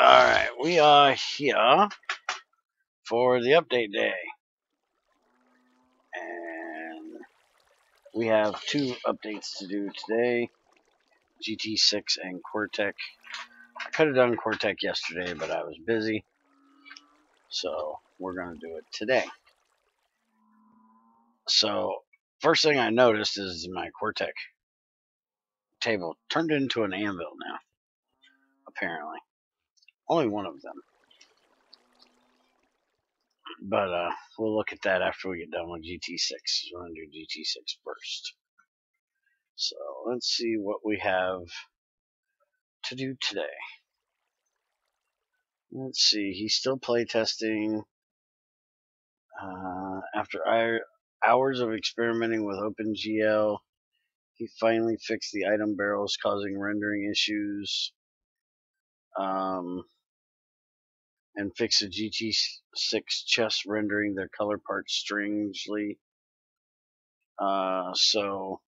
Alright, we are here for the update day. And we have two updates to do today. GT6 and Qwertech. I could have done Qwertech yesterday, but I was busy. So we're going to do it today. So first thing I noticed is my Qwertech table turned into an anvil now. Apparently. Only one of them. But we'll look at that after we get done with GT6. We're going to do GT6 first. So let's see what we have to do today. Let's see, he's still playtesting. After hours of experimenting with OpenGL, he finally fixed the item barrels causing rendering issues. And fixed the GT6 chest rendering their color parts strangely. So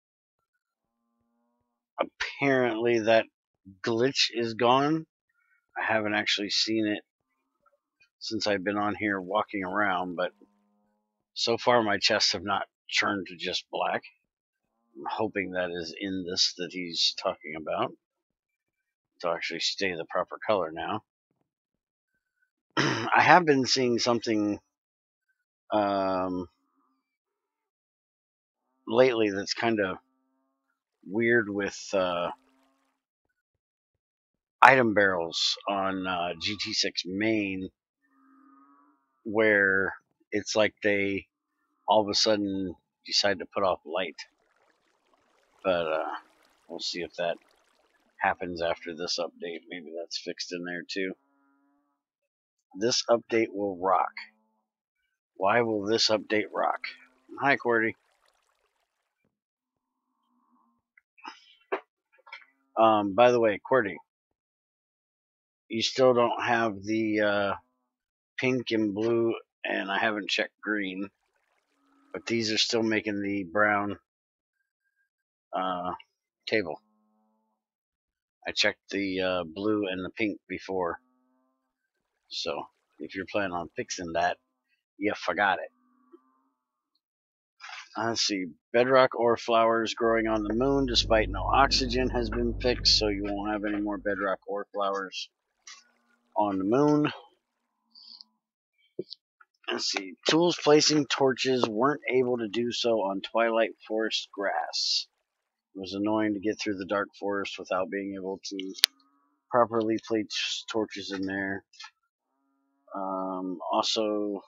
apparently that glitch is gone. I haven't actually seen it since I've been on here walking around, but so far my chests have not turned to just black. I'm hoping that is in this that he's talking about to actually stay the proper color now. I have been seeing something lately that's kind of weird with item barrels on GT6 main, where it's like they all of a sudden decide to put off light. But we'll see if that happens after this update. Maybe that's fixed in there too. This update will rock. Why will this update rock? Hi, Qwerty. By the way, Qwerty, you still don't have the pink and blue, and I haven't checked green, but these are still making the brown table. I checked the blue and the pink before, so if you're planning on fixing that, you forgot it. Let's see, bedrock ore flowers growing on the moon despite no oxygen has been fixed, so you won't have any more bedrock ore flowers on the moon. Let's see, tools placing torches weren't able to do so on Twilight Forest grass. It was annoying to get through the dark forest without being able to properly place torches in there. Also,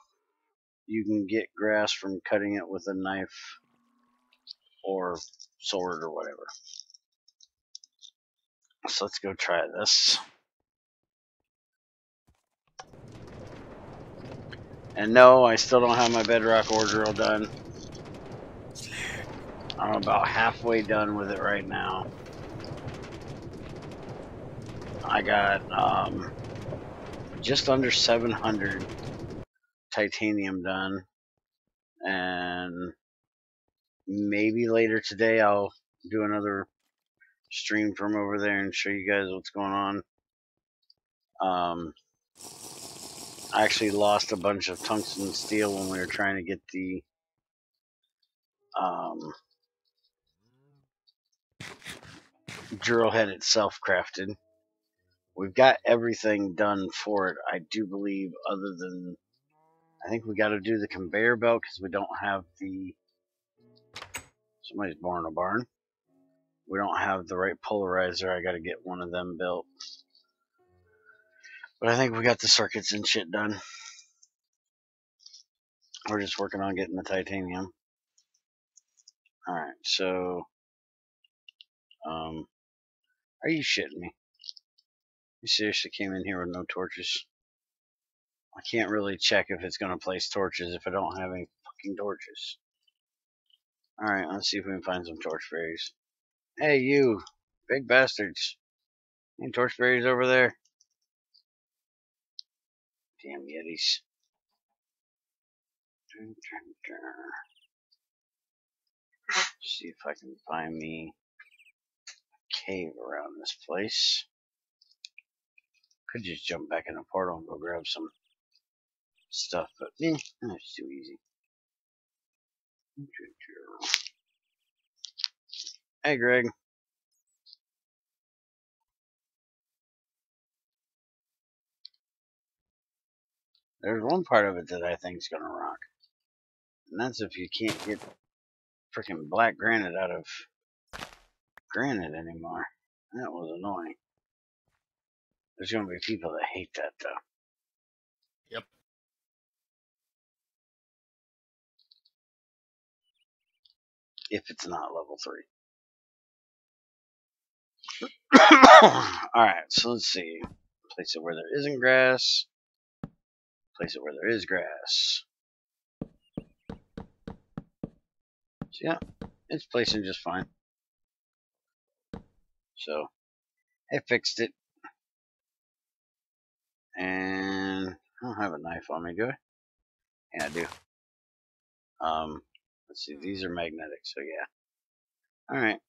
you can get grass from cutting it with a knife or sword or whatever. So let's go try this. And no, I still don't have my bedrock ore drill done. I'm about halfway done with it right now. I got just under 700 titanium done, and maybe later today I'll do another stream from over there and show you guys what's going on. I actually lost a bunch of tungsten steel when we were trying to get the drill head itself crafted. We've got everything done for it, I do believe, other than I think we got to do the conveyor belt because we don't have the. Somebody's born a barn. We don't have the right polarizer. I got to get one of them built. But I think we got the circuits and shit done. We're just working on getting the titanium. Alright, so are you shitting me? You seriously came in here with no torches? I can't really check if it's gonna place torches if I don't have any fucking torches. Alright, let's see if we can find some torch fairies. Hey you, big bastards. Any torch fairies over there? Damn yetis. See if I can find me a cave around this place. Could just jump back in the portal and go grab some stuff, but it's too easy. Hey, Greg. There's one part of it that I think is gonna rock, and that's if you can't get freaking black granite out of granite anymore. That was annoying. There's gonna be people that hate that though. Yep. If it's not level 3. Alright, so let's see. Place it where there isn't grass. Place it where there is grass. So yeah, it's placing just fine. So I fixed it. And I don't have a knife on me, do I? Yeah, I do. Let's see, these are magnetic, so yeah. Alright.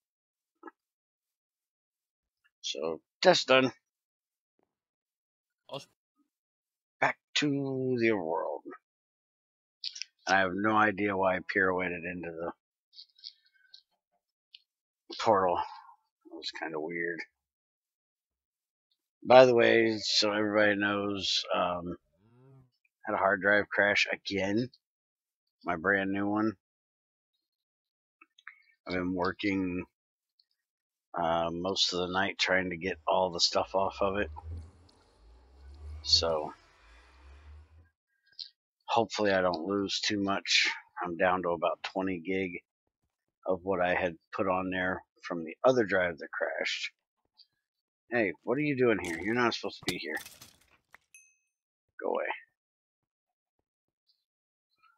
So that's done. Awesome. Back to the world. I have no idea why I pirouetted into the portal. It was kind of weird. By the way, so everybody knows, had a hard drive crash again. My brand new one. I've been working most of the night trying to get all the stuff off of it. So hopefully I don't lose too much. I'm down to about 20 gig of what I had put on there from the other drive that crashed. Hey, what are you doing here? You're not supposed to be here. Go away.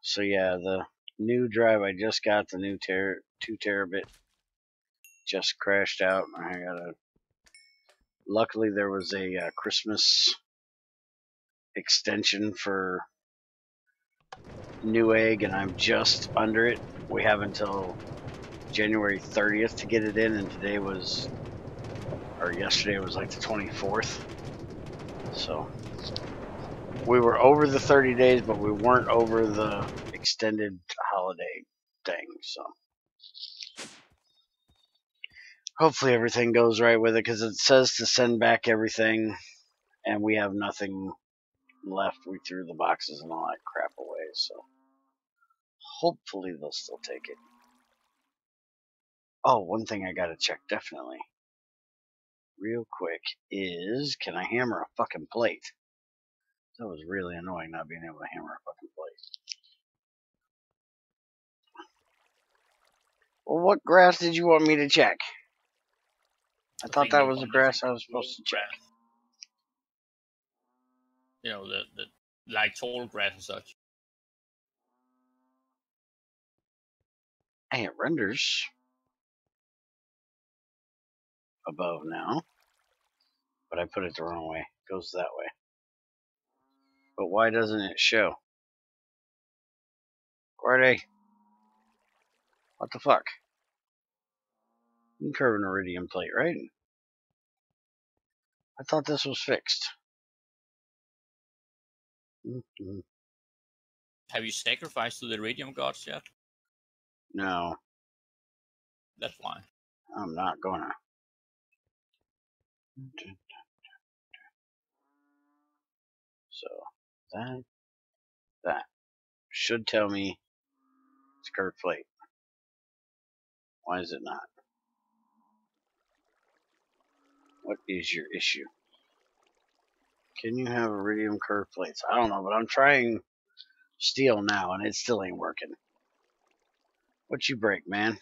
So yeah, the new drive I just got, the new 2 terabit, just crashed out. I gotta. Luckily, there was a Christmas extension for Newegg, and I'm just under it. We have until January 30th to get it in, and today was, or yesterday was like the 24th. So we were over the 30 days, but we weren't over the extended holiday thing. So hopefully everything goes right with it, because it says to send back everything, and we have nothing left. We threw the boxes and all that crap away, so hopefully they'll still take it. Oh, one thing I gotta check definitely real quick is, can I hammer a fucking plate? That was really annoying not being able to hammer a fucking plate. Well, what grass did you want me to check? I thought that was the grass I was supposed to check. You know, the like tall grass and such. Hey, it renders above now, but I put it the wrong way. It goes that way. But why doesn't it show? Qwertech, what the fuck? You can curve an iridium plate, right? I thought this was fixed. Have you sacrificed to the iridium gods yet? No. That's why. I'm not gonna. So that should tell me it's curved plate. Why is it not? What is your issue? Can you have iridium curved plates? I don't know, but I'm trying steel now and it still ain't working. What you break, man?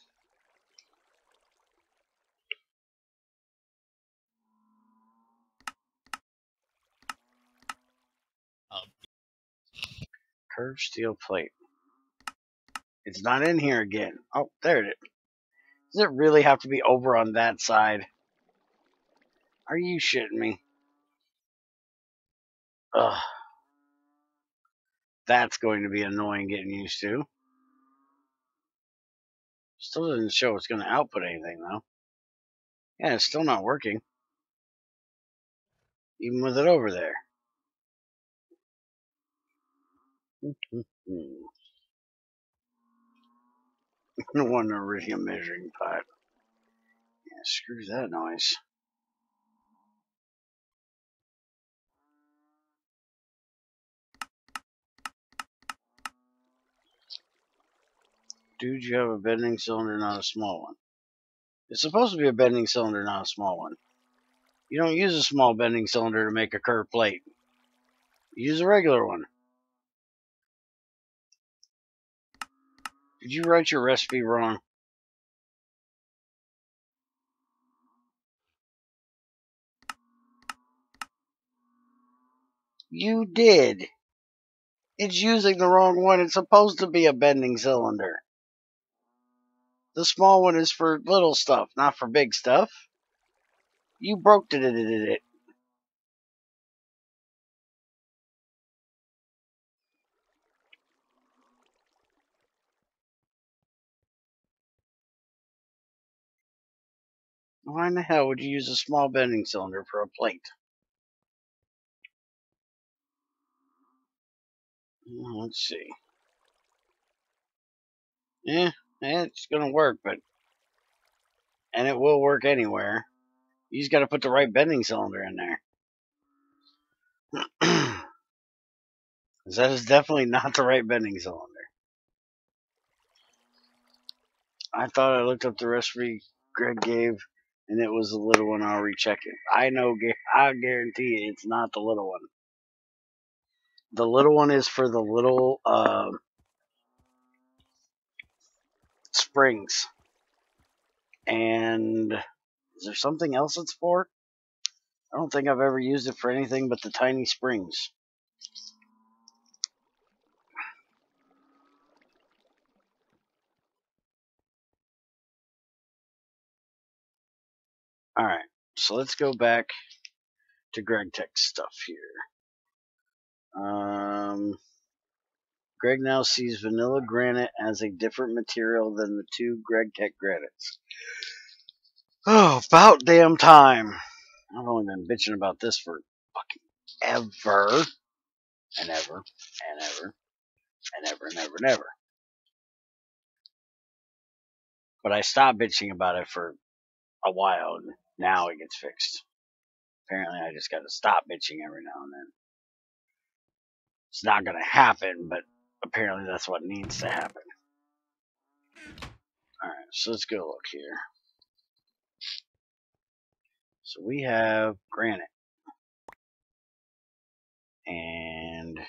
Curved steel plate. It's not in here again. Oh, there it is. Does it really have to be over on that side? Are you shitting me? Ugh. That's going to be annoying getting used to. Still doesn't show it's going to output anything, though. Yeah, it's still not working. even with it over there. No one iridium measuring pipe. Yeah, screw that noise. Dude, you have a bending cylinder, not a small one. It's supposed to be a bending cylinder, not a small one. You don't use a small bending cylinder to make a curved plate. You use a regular one. Did you write your recipe wrong? You did. It's using the wrong one. It's supposed to be a bending cylinder. The small one is for little stuff, not for big stuff. You broke it. Why in the hell would you use a small bending cylinder for a plate? Let's see. Yeah, it's gonna work, and it will work anywhere. You just got to put the right bending cylinder in there. That is definitely not the right bending cylinder. I thought I looked up the recipe Greg gave, and it was the little one. I'll recheck it. I guarantee you, it's not the little one. The little one is for the little springs. And is there something else it's for? I don't think I've ever used it for anything but the tiny springs. Alright, so let's go back to GregTech stuff here. Greg now sees vanilla granite as a different material than the two GregTech granites. Oh, about damn time. I've only been bitching about this for fucking ever. And ever. And ever. And ever and ever and ever. But I stopped bitching about it for a while, and now it gets fixed. Apparently, I just got to stop bitching every now and then. It's not going to happen, but apparently that's what needs to happen. Alright, so let's go look here. So we have granite. And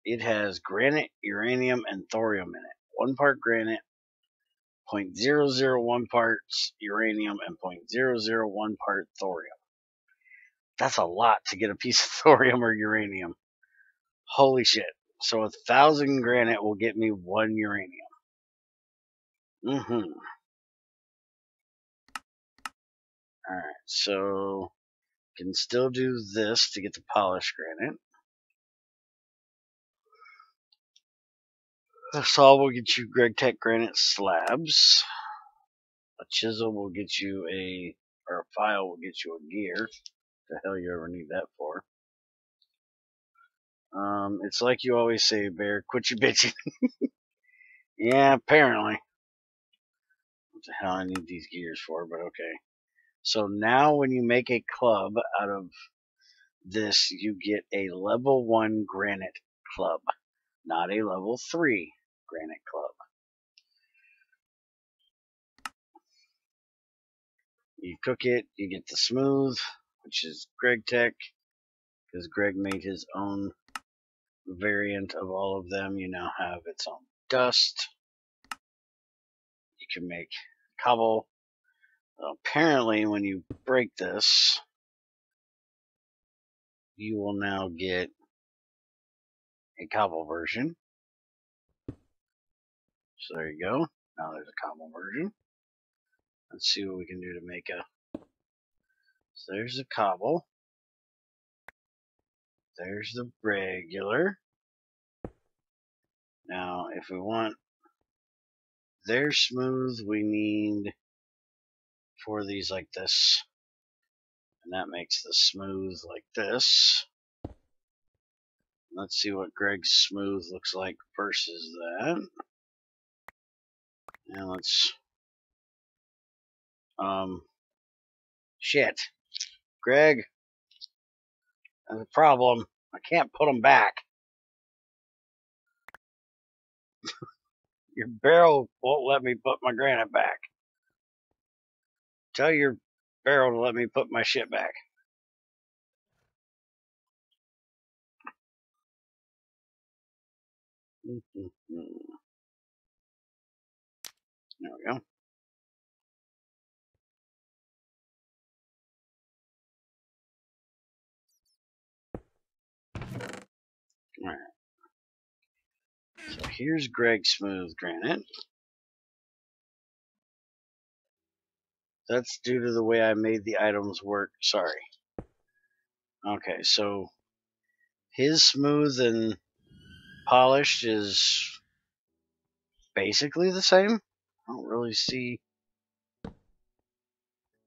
it has granite, uranium, and thorium in it. 1 part granite, 0.001 parts uranium, and 0.001 part thorium. That's a lot to get a piece of thorium or uranium. Holy shit. So 1,000 granite will get me 1 uranium. Alright, so can still do this to get the polished granite. A saw will get you GregTech granite slabs. A chisel will get you or a file will get you a gear. The hell you ever need that for? It's like you always say, Bear, quit your bitching. Yeah, apparently. What the hell I need these gears for, but okay. So now when you make a club out of this, you get a level 1 granite club, not a level 3 granite club. You cook it, you get the smooth, which is GregTech, because Greg made his own variant of all of them. You now have its own dust. You can make cobble. Apparently, when you break this, you will now get a cobble version. So there you go. Now there's a cobble version. Let's see what we can do to make a. So there's the cobble. There's the regular. Now, if we want their smooth, we need 4 of these like this. And that makes the smooth like this. Let's see what Greg's smooth looks like versus that. And let's, shit. Greg, that's a problem. I can't put them back. Your barrel won't let me put my granite back. Tell your barrel to let me put my shit back. There we go. Alright. So here's Greg's smooth granite. That's due to the way I made the items work. Sorry. Okay, so his smooth and polished is basically the same. I don't really see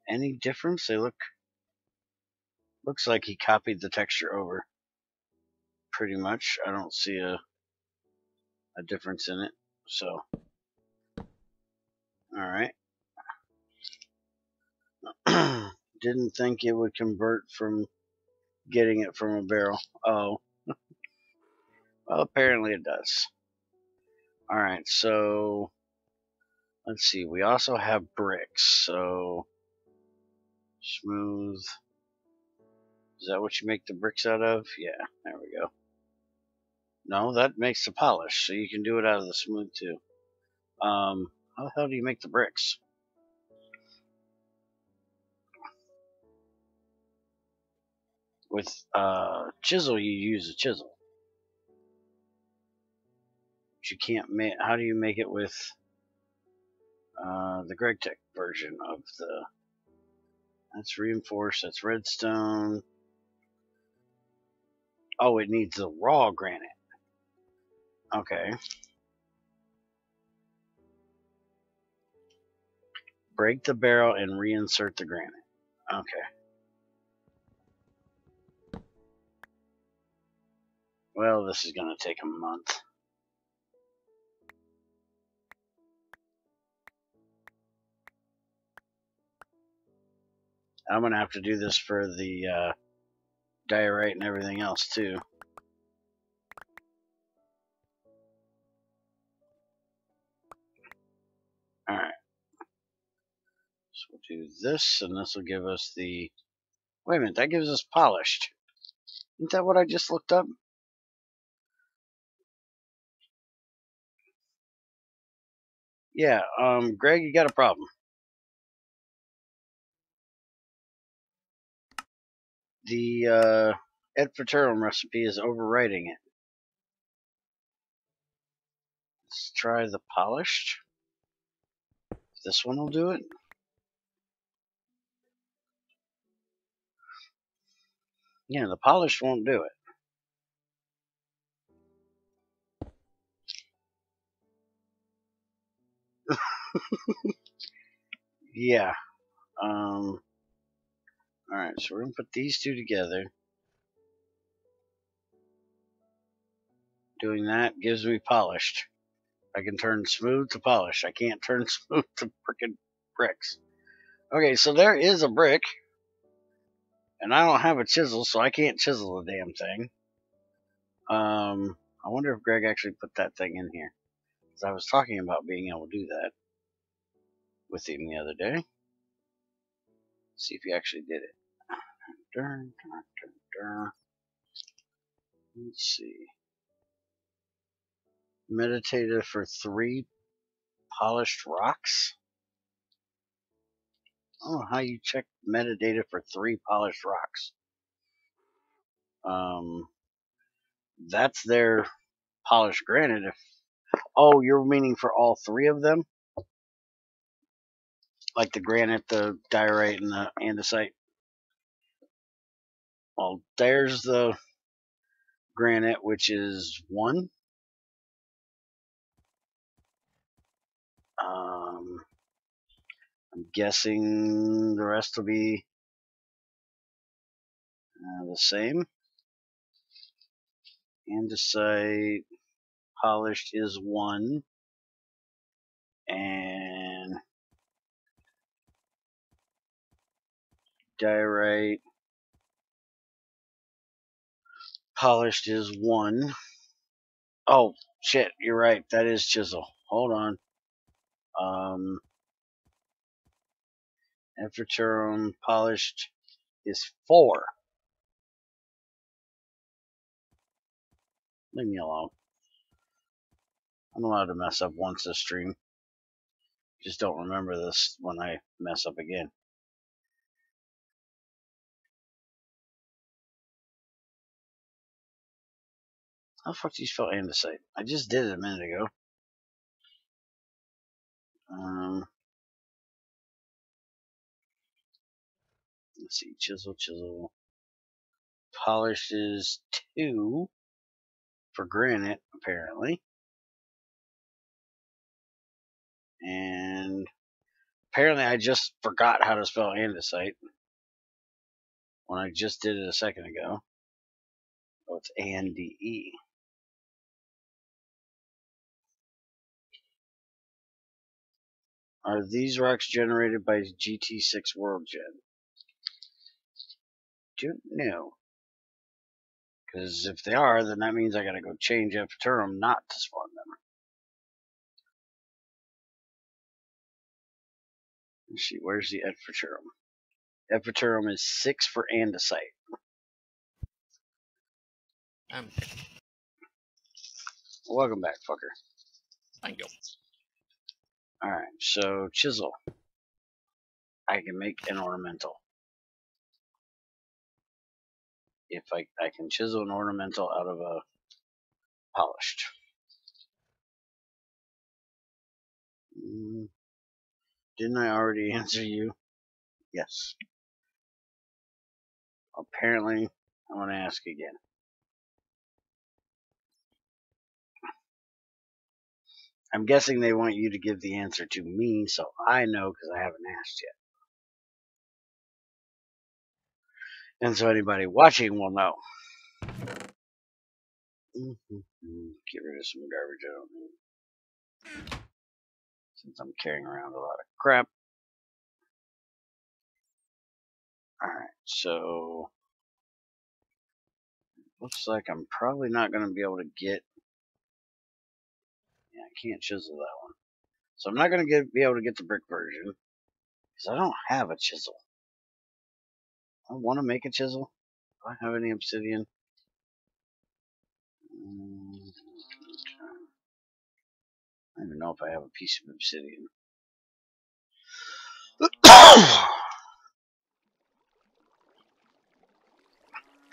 any difference. They looks like he copied the texture over pretty much. I don't see a difference in it. So, all right. Didn't think it would convert from getting it from a barrel. Oh, well, apparently it does. All right, so let's see. We also have bricks. So smooth. Is that what you make the bricks out of? Yeah, there we go. No, that makes the polish, so you can do it out of the smooth too. How the hell do you make the bricks? With chisel, you use a chisel. But you can't make. How do you make it with the GregTech version of the? That's reinforced. That's redstone. Oh, it needs the raw granite. Okay. Break the barrel and reinsert the granite. Okay. Well, this is going to take a month. I'm going to have to do this for the diorite and everything else too. Alright. So we'll do this, and this will give us the... Wait a minute, that gives us polished. Isn't that what I just looked up? Yeah, Greg, you got a problem. The Ed Ferturum recipe is overwriting it. Let's try the polished. This one will do it. Yeah, the polished won't do it. Yeah. Alright, so we're going to put these two together. Doing that gives me polished. I can turn smooth to polished. I can't turn smooth to frickin' bricks. Okay, so there is a brick. And I don't have a chisel, so I can't chisel the damn thing. I wonder if Greg actually put that thing in here. Because I was talking about being able to do that with him the other day. Let's see if he actually did it. Let's see. Metadata for 3 polished rocks? Oh, how you check metadata for 3 polished rocks? That's their polished granite. Oh, you're meaning for all 3 of them? Like the granite, the diorite, and the andesite? Well, there's the granite, which is 1. I'm guessing the rest will be The same. Andesite polished is 1. And diorite polished is 1. Oh, shit, you're right. That is chisel. Hold on. Epheterum polished is 4. Leave me alone. I'm allowed to mess up once this stream. Just don't remember this when I mess up again. How the fuck do you spell andesite? I just did it a minute ago. Let's see. Chisel. Polished is 2 for granite, apparently. And apparently I just forgot how to spell andesite when I just did it a second ago. Oh, it's A-N-D-E. Are these rocks generated by GT6 Worldgen? Don't know. Because if they are, then that means I gotta go change Epheterum not to spawn them. Let's see, where's the Epheterum? Epheterum is 6 for andesite. Welcome back, fucker. Thank you. Alright, so chisel. I can make an ornamental. If I can chisel an ornamental out of a polished. Didn't I already answer you? Yes. Apparently, I want to ask again. I'm guessing they want you to give the answer to me, so I know because I haven't asked yet. And so anybody watching will know. Get rid of some garbage I don't need. Since I'm carrying around a lot of crap. Alright, so looks like I'm probably not going to be able to get. Yeah, I can't chisel that one. So I'm not going to be able to get the brick version because I don't have a chisel. I want to make a chisel. Do I have any obsidian? I don't even know if I have a piece of obsidian.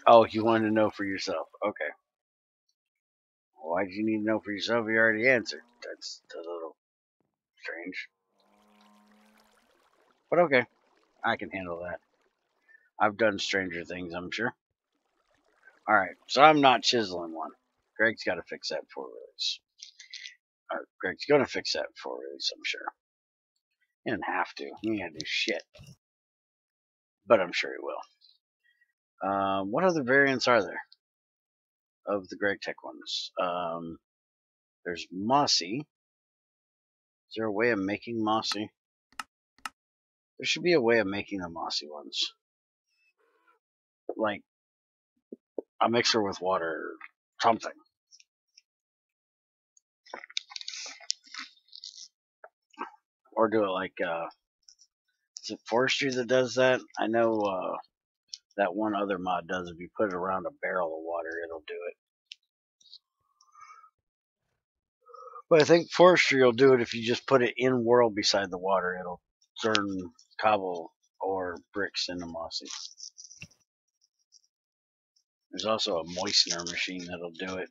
Oh, you wanted to know for yourself. Okay. Why did you need to know for yourself? You already answered. That's a little strange. But okay. I can handle that. I've done stranger things, I'm sure. Alright, so I'm not chiseling one. Greg's got to fix that before release. Or Greg's going to fix that before release, I'm sure. He didn't have to. He ain't got to do shit. But I'm sure he will. What other variants are there of the GregTech ones? There's Mossy. Is there a way of making Mossy? There should be a way of making the Mossy ones. Like a mixer with water or something. Or do it like, is it Forestry that does that? I know that one other mod does. If you put it around a barrel of water, it'll do it. But I think Forestry will do it if you just put it in world beside the water. It'll turn cobble or bricks into mossy. There's also a moistener machine that'll do it.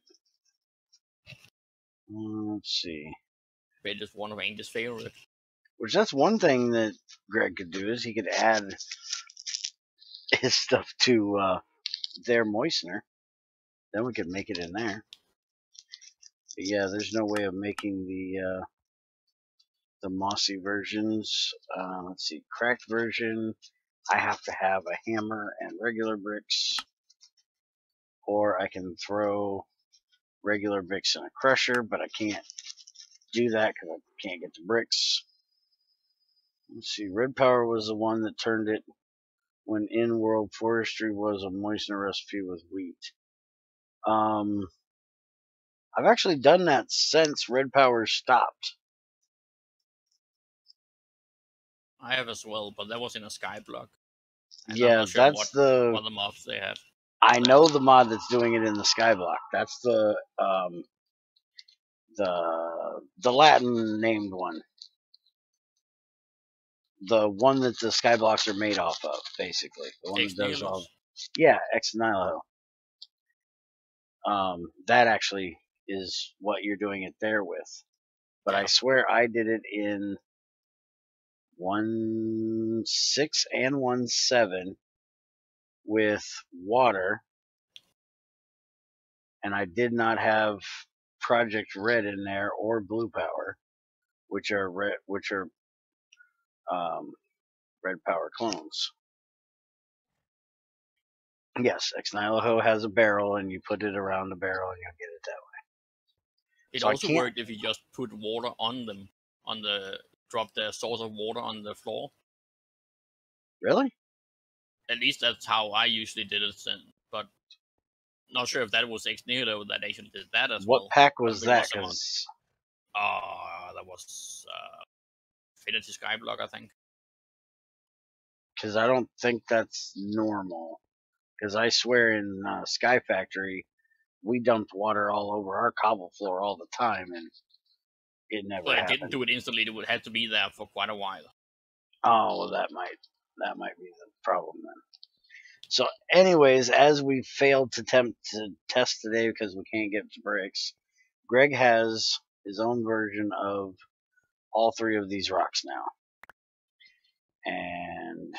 Let's see. It is one of Andy's favorites. Which that's one thing that Greg could do is he could add his stuff to their moistener. Then we could make it in there. But yeah, there's no way of making the mossy versions. Let's see, cracked version I have to have a hammer and regular bricks, or I can throw regular bricks in a crusher, but I can't do that because I can't get the bricks. Let's see, Red Power was the one that turned it when in-world forestry was a moistener recipe with wheat. I've actually done that since Red Power stopped. I have as well, but that was in a skyblock. And I'm Yeah, not sure that's what the. the mobs they had. I know the mod that's doing it in the skyblock. That's the Latin named one. The one that the skyblocks are made off of, basically. The one that does all. Yeah, Ex Nihilo. That actually is what you're doing it there with. But I swear I did it in 1.6 and 1.7 with water, and I did not have Project Red in there or Blue Power, which are Red Power clones. Yes, Ex Nihilo has a barrel, and you put it around the barrel, and you'll get it that way. It So also worked if you just put water on them, drop the source of water on the floor. Really? At least that's how I usually did it. But not sure if that was Ex Nihilo that actually did that as well. What pack was that? Because that was Infinity Skyblock, I think. Because I don't think that's normal. Because I swear in Sky Factory, we dumped water all over our cobble floor all the time, and it never happened. It didn't do it instantly. It would have to be there for quite a while. Oh, well, that might be the problem then. So, anyways, as we failed to attempt to test today because we can't get the bricks, Greg has his own version of all three of these rocks now. And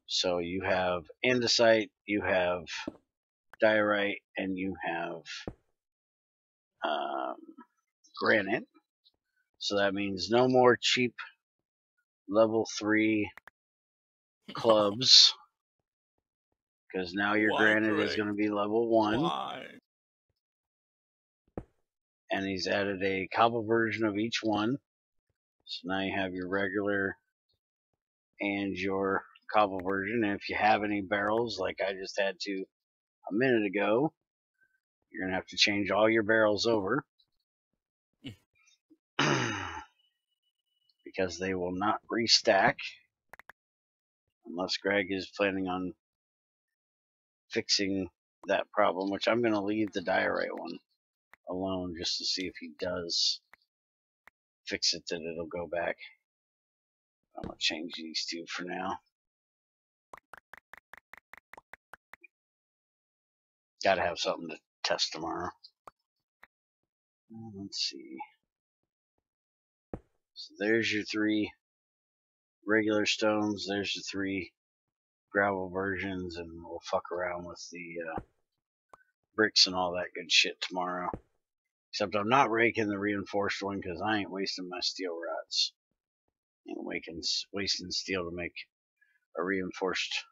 so you have andesite, you have diorite, and you have granite. So that means no more cheap level 3 clubs. Because now your granite is going to be level 1. Why? And he's added a cobble version of each one. So now you have your regular and your cobble version. And if you have any barrels, like I just had to a minute ago, you're going to have to change all your barrels over. Because they will not restack. Unless Greg is planning on fixing that problem, which I'm going to leave the diorite one alone just to see if he does fix it, that it'll go back. I'm going to change these two for now. Got to have something to test tomorrow. Let's see. So there's your 3 regular stones. There's the 3 gravel versions, and we'll fuck around with the bricks and all that good shit tomorrow. Except I'm not raking the reinforced one because I ain't wasting my steel rods. Ain't wasting steel to make a reinforced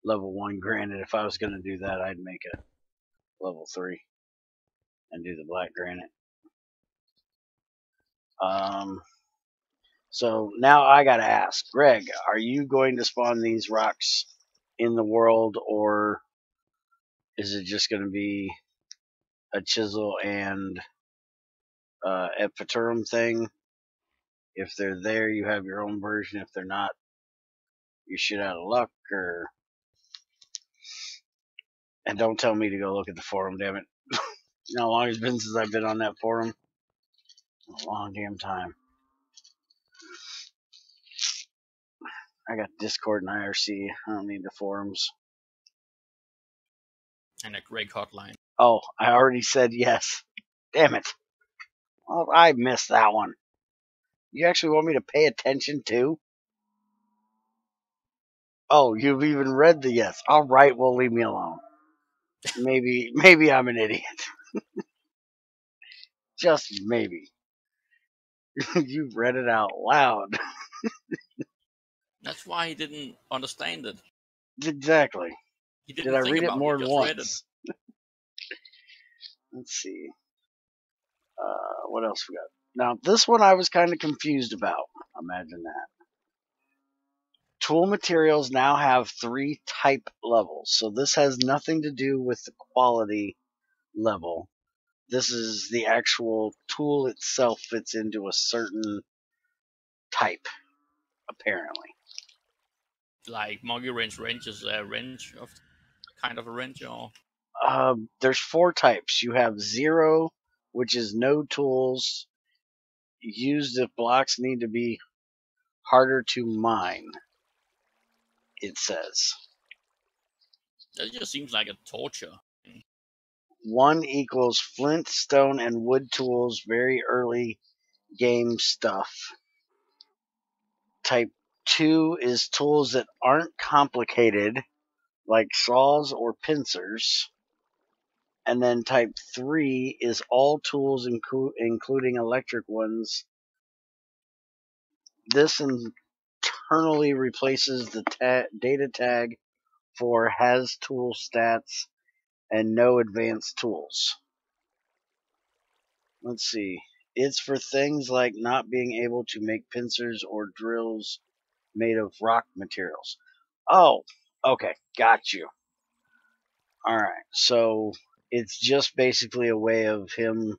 level 1 granite. If I was going to do that, I'd make a level 3 and do the black granite. So now I gotta ask, Greg, are you going to spawn these rocks in the world, or is it just going to be a chisel and et Futurum thing? If they're there, you have your own version. If they're not, you're shit out of luck. And don't tell me to go look at the forum, damn it. You know how long it's been since I've been on that forum? A long damn time. I got Discord and IRC. I don't need the forums. And a Greg hotline. Oh, I already said yes. Damn it. Well, I missed that one. You actually want me to pay attention too? Oh, you've even read the yes. All right, well, leave me alone. Maybe I'm an idiot. Just maybe. You've read it out loud. That's why he didn't understand it. Exactly. He Did didn't I think read it about it. He more than just read it. once? Let's see. What else we got? Now, this one I was kind of confused about. Imagine that. Tool materials now have 3 type levels. So this has nothing to do with the quality level. This is the actual tool itself fits into a certain type, apparently. Like monkey wrench is a wrench of kind of a wrench, or There's 4 types. You have 0, which is no tools used if blocks need to be harder to mine, it says. that just seems like a torture. 1 equals flint, stone, and wood tools, very early game stuff. Type 2 is tools that aren't complicated, like saws or pincers. And then type 3 is all tools, including electric ones. This internally replaces the data tag for has tool stats and no advanced tools. Let's see. It's for things like not being able to make pincers or drills made of rock materials. Oh, okay, got you. Alright, so it's just basically a way of him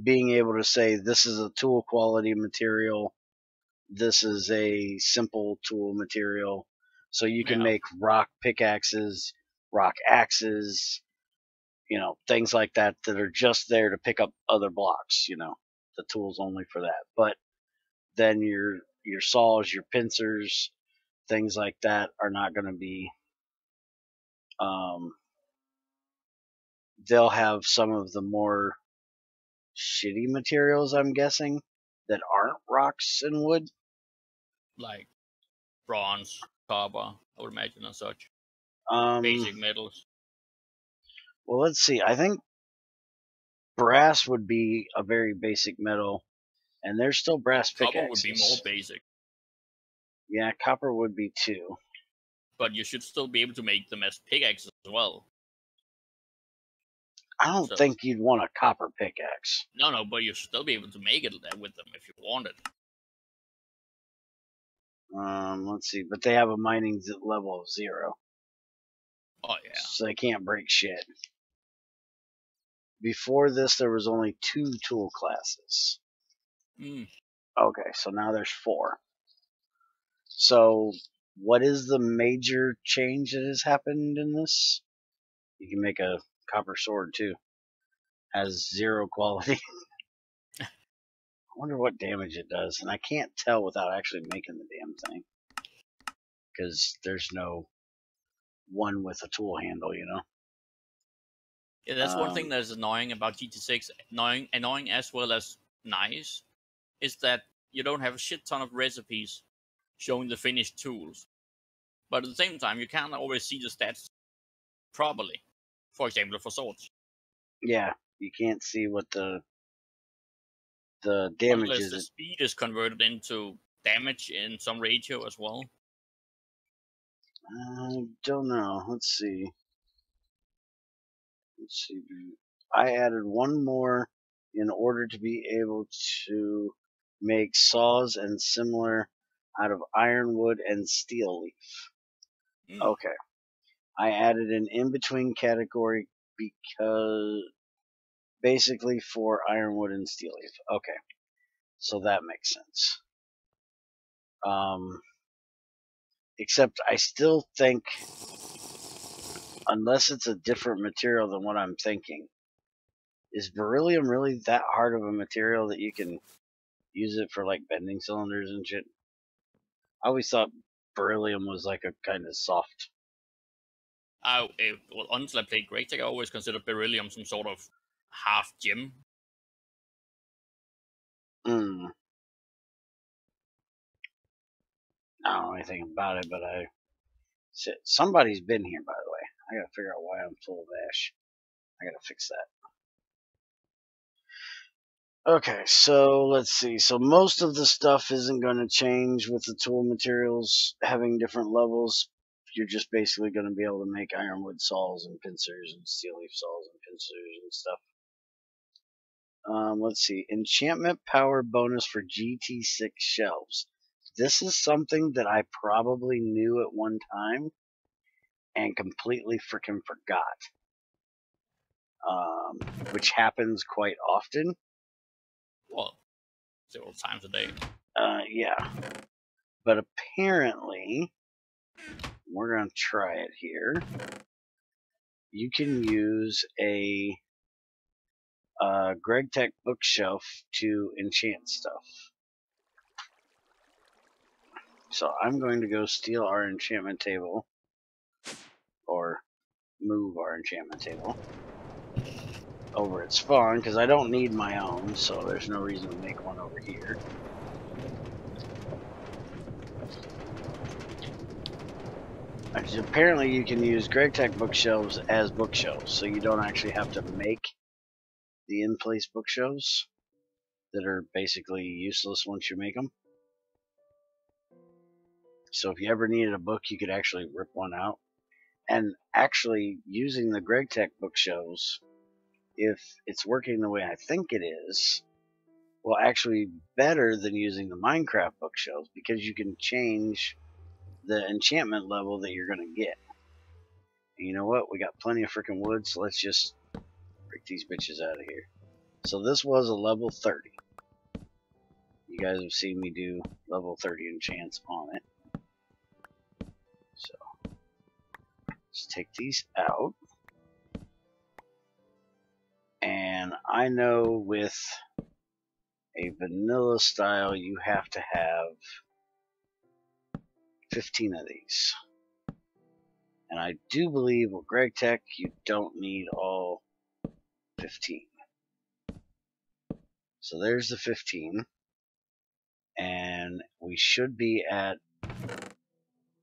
being able to say this is a tool quality material, this is a simple tool material. So you can Yeah, make rock pickaxes, rock axes, things like that that are just there to pick up other blocks, the tools only for that. But then your saws, your pincers, things like that are not going to be they'll have some of the more shitty materials, I'm guessing, that aren't rocks and wood. like bronze, copper, I would imagine, and such Um, basic metals. well, let's see. I think brass would be a very basic metal, and there's still brass Copper would be more pickaxes. basic, Yeah, copper would be too. but you should still be able to make them as pickaxes as well. I don't So think you'd want a copper pickaxe. no, but you should still be able to make it with them if you wanted. Let's see, but they have a mining level of 0, Oh yeah. so they can't break shit. Before this, there was only 2 tool classes. Mm. Okay, so now there's 4. So, what is the major change that has happened in this? You can make a copper sword too. Has 0 quality. I wonder what damage it does, and I can't tell without actually making the damn thing. Because there's no one with a tool handle. Yeah, that's one thing that is annoying about GT6. Annoying as well as nice, is that you don't have a shit ton of recipes showing the finished tools. But at the same time, you can't always see the stats properly. For example, for swords. Yeah, you can't see what the damage Unless the is. speed is converted into damage in some ratio as well. I don't know. Let's see. I added one more in order to be able to make saws and similar out of ironwood and steel leaf. Mm. Okay. I added an in-between category because basically for ironwood and steel leaf. Okay. So that makes sense. Except I still think, unless it's a different material than what I'm thinking, is beryllium really that hard of a material that you can use it for like bending cylinders and shit? I always thought beryllium was like a kind of soft. Until I played Qwertech, I always considered beryllium some sort of half gem. I don't know anything about it, but somebody's been here, by the way. I gotta figure out why I'm full of ash. I gotta fix that. Okay, so let's see. So most of the stuff isn't going to change with the tool materials having different levels. You're just basically going to be able to make ironwood saws and pincers and steel leaf saws and pincers and stuff. Let's see. Enchantment power bonus for GT6 shelves. This is something that I probably knew at one time and completely freaking forgot, which happens quite often. Well, several times a day. Yeah. But apparently, we're going to try it here. You can use a Qwertech bookshelf to enchant stuff. So I'm going to go steal our enchantment table, or move our enchantment table over at spawn, because I don't need my own, so there's no reason to make one over here. Apparently you can use Qwertech bookshelves as bookshelves, so you don't actually have to make the in-place bookshelves that are basically useless once you make them. So if you ever needed a book, you could actually rip one out. And actually, using the Qwertech bookshelves, if it's working the way I think it is, well, actually better than using the Minecraft bookshelves, because you can change the enchantment level that you're going to get. And you know what? We got plenty of freaking wood, so let's just break these bitches out of here. So this was a level 30. You guys have seen me do level 30 enchants on it. So let's take these out. And I know with a vanilla style, you have to have 15 of these. And I do believe with Qwertech, you don't need all 15. So there's the 15. And we should be at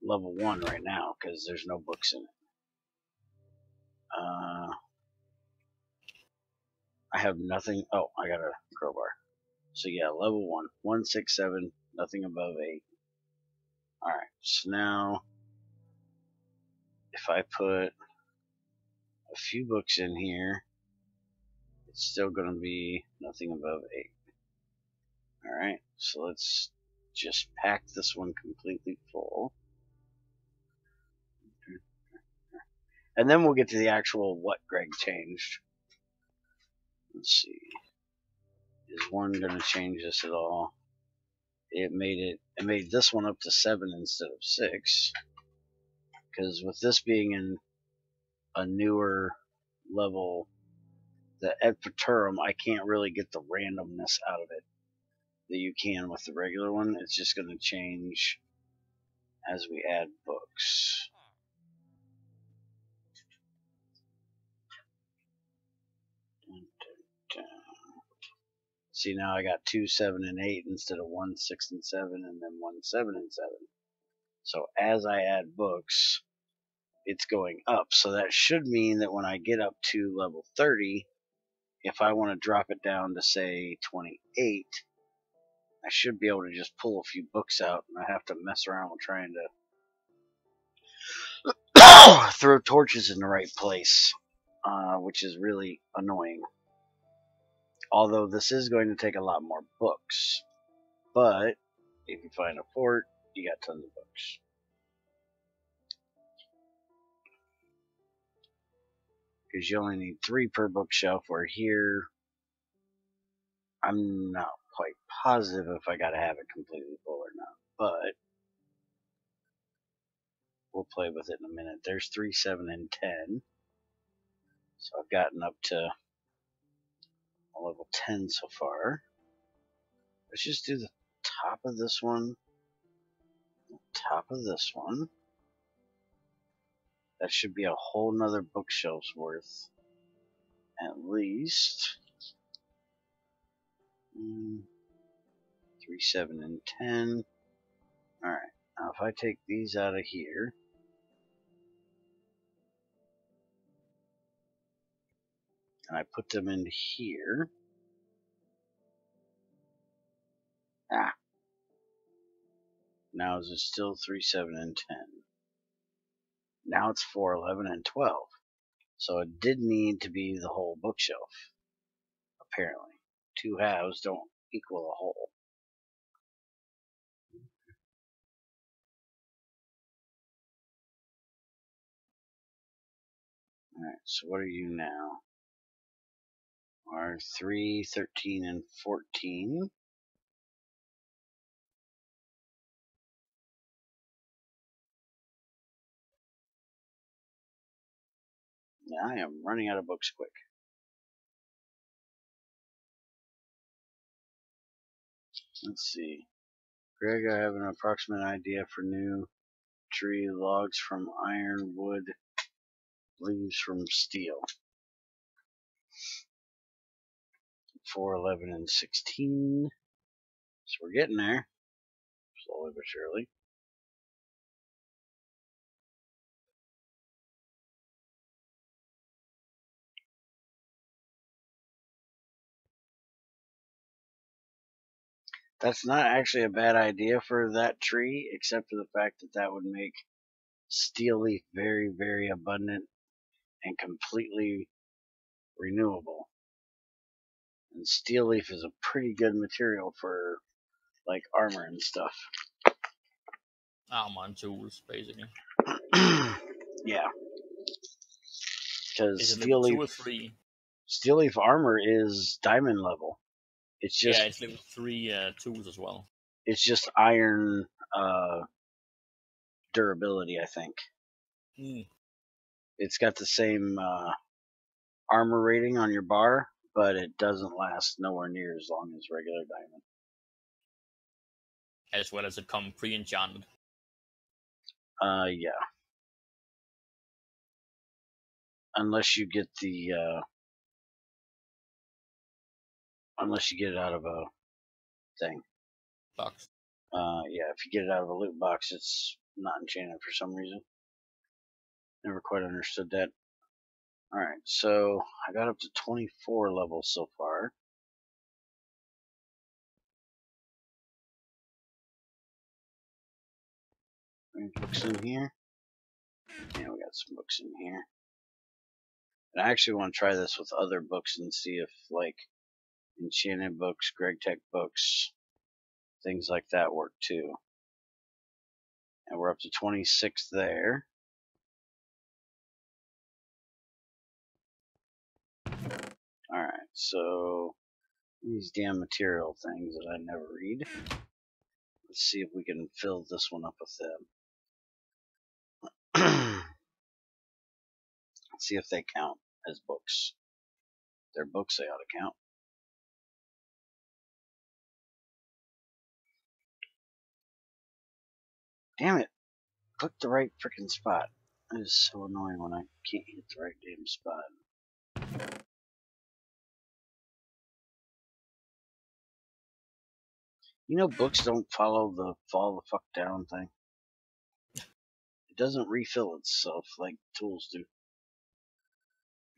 level 1 right now, because there's no books in it. I have nothing. Oh, I got a crowbar. So yeah, level 1. 1, 6, 7, nothing above 8. Alright, so now if I put a few books in here, it's still going to be nothing above 8. Alright, so let's just pack this one completely full. And then we'll get to the actual what Greg changed. Let's see. Is one going to change this at all? It made this one up to 7 instead of 6. Because with this being in a newer level, the Ad Futurum, I can't really get the randomness out of it that you can with the regular one. It's just going to change as we add books. Dun, dun, dun. See, now I got 2, 7, and 8 instead of 1, 6, and 7, and then 1, 7, and 7. So as I add books, it's going up. So that should mean that when I get up to level 30, if I want to drop it down to, say, 28, I should be able to just pull a few books out, and I have to mess around with trying to throw torches in the right place, which is really annoying. Although this is going to take a lot more books. But if you find a fort, you got tons of books. Because you only need 3 per bookshelf, where here, I'm not quite positive if I gotta have it completely full or not. But we'll play with it in a minute. There's 3, 7, and 10. So I've gotten up to level 10 so far. Let's just do the top of this one, the top of this one. That should be a whole nother bookshelf's worth, at least. 3, 7, and 10. Alright, now if I take these out of here, and I put them in here, Now is it still 3, 7, and 10? Now it's 4, 11, and 12. So it did need to be the whole bookshelf, apparently. 2 halves don't equal a whole. Alright, so what are you now? Are 3, 13, and 14. Yeah, I am running out of books quick. Let's see. Greg, I have an approximate idea for new tree logs from iron, wood, leaves from steel. 4, 11, and 16. So we're getting there, slowly but surely. That's not actually a bad idea for that tree, except for the fact that that would make steel leaf very, very abundant and completely renewable. And steel leaf is a pretty good material for like armor and stuff. Armor and tools, basically. Yeah. Because Is it level 2 or 3? steel leaf armor is diamond level. It's just Yeah, it's level 3 tools as well. It's just iron durability, I think. It's got the same armor rating on your bar, but it doesn't last nowhere near as long as regular diamond. As well as it comes pre-enchanted. Yeah. Unless you get the unless you get it out of a thing. Box. Yeah, if you get it out of a loot box, it's not enchanted for some reason. Never quite understood that. Alright, so I got up to 24 levels so far. Any books in here? Yeah, we got some books in here. And I actually want to try this with other books and see if, like, enchanted books, GregTech books, things like that work too. And we're up to 26 there. Alright, so these damn material things that I never read. Let's see if we can fill this one up with them. Let's see if they count as books. If they're books, they ought to count. Damn it! Click the right frickin' spot. It is so annoying when I can't hit the right damn spot. You know, books don't follow the fall the fuck down thing. It doesn't refill itself like tools do.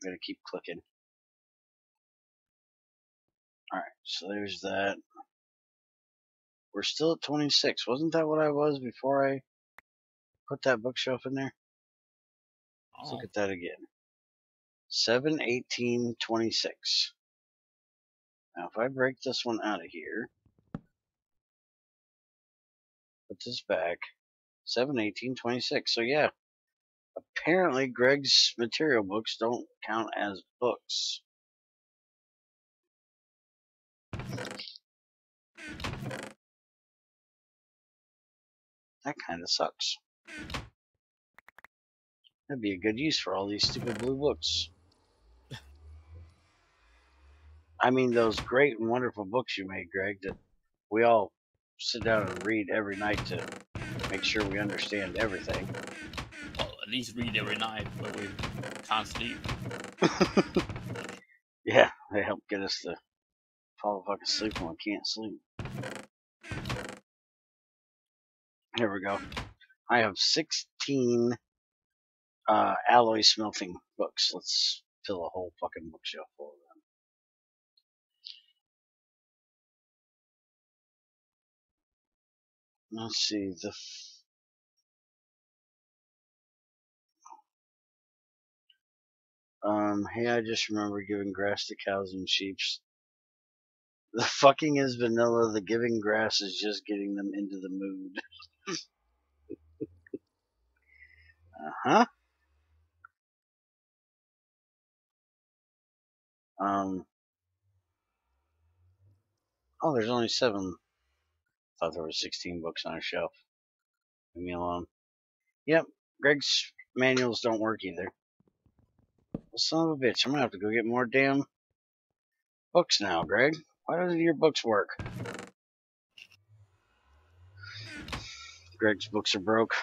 Gotta keep clicking. Alright, so there's that. We're still at 26. Wasn't that what I was before I put that bookshelf in there? Let's look at that again. 7, 18, 26. Now if I break this one out of here, put this back, 7, 18, 26. So yeah, apparently Greg's material books don't count as books. That kind of sucks. That'd be a good use for all these stupid blue books. I mean, those great and wonderful books you made, Greg, that we all sit down and read every night to make sure we understand everything. Well, at least read every night, but we can't sleep. Yeah, they help get us to fall the fuck asleep when we can't sleep. Here we go. I have 16 alloy smelting books. Let's fill a whole fucking bookshelf full of let's see, hey, I just remember giving grass to cows and sheep. The fucking is vanilla, the giving grass is just getting them into the mood. Uh-huh. Oh, there's only 7. Thought there were 16 books on a shelf. Leave me alone. Yep, Greg's manuals don't work either. Well, son of a bitch, I'm gonna have to go get more damn books now, Greg. Why don't your books work? Greg's books are broke.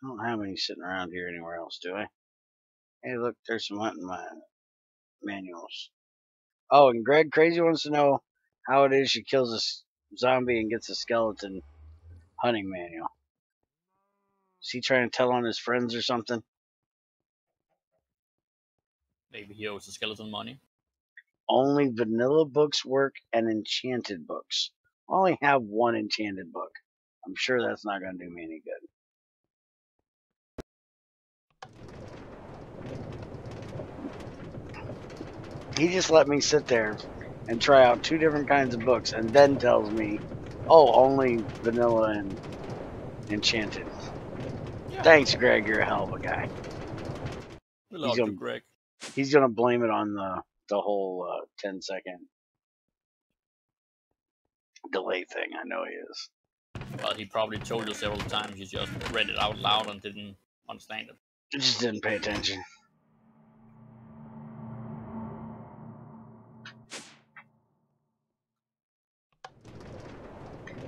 I don't have any sitting around here anywhere else, do I? Hey, look, there's some hunting manuals. Oh, and Greg Crazy wants to know how it is she kills a zombie and gets a skeleton hunting manual. Is he trying to tell on his friends or something? Maybe he owes the skeleton money. Only vanilla books work and enchanted books. I only have one enchanted book. I'm sure that's not going to do me any good. He just let me sit there and try out 2 different kinds of books and then tells me, oh, only vanilla and enchanted. Yeah. Thanks, Greg. You're a hell of a guy. We love you, Greg. He's going to blame it on the whole 10-second delay thing. I know he is. Well, he probably told you several times. You just read it out loud and didn't understand it. I just didn't pay attention.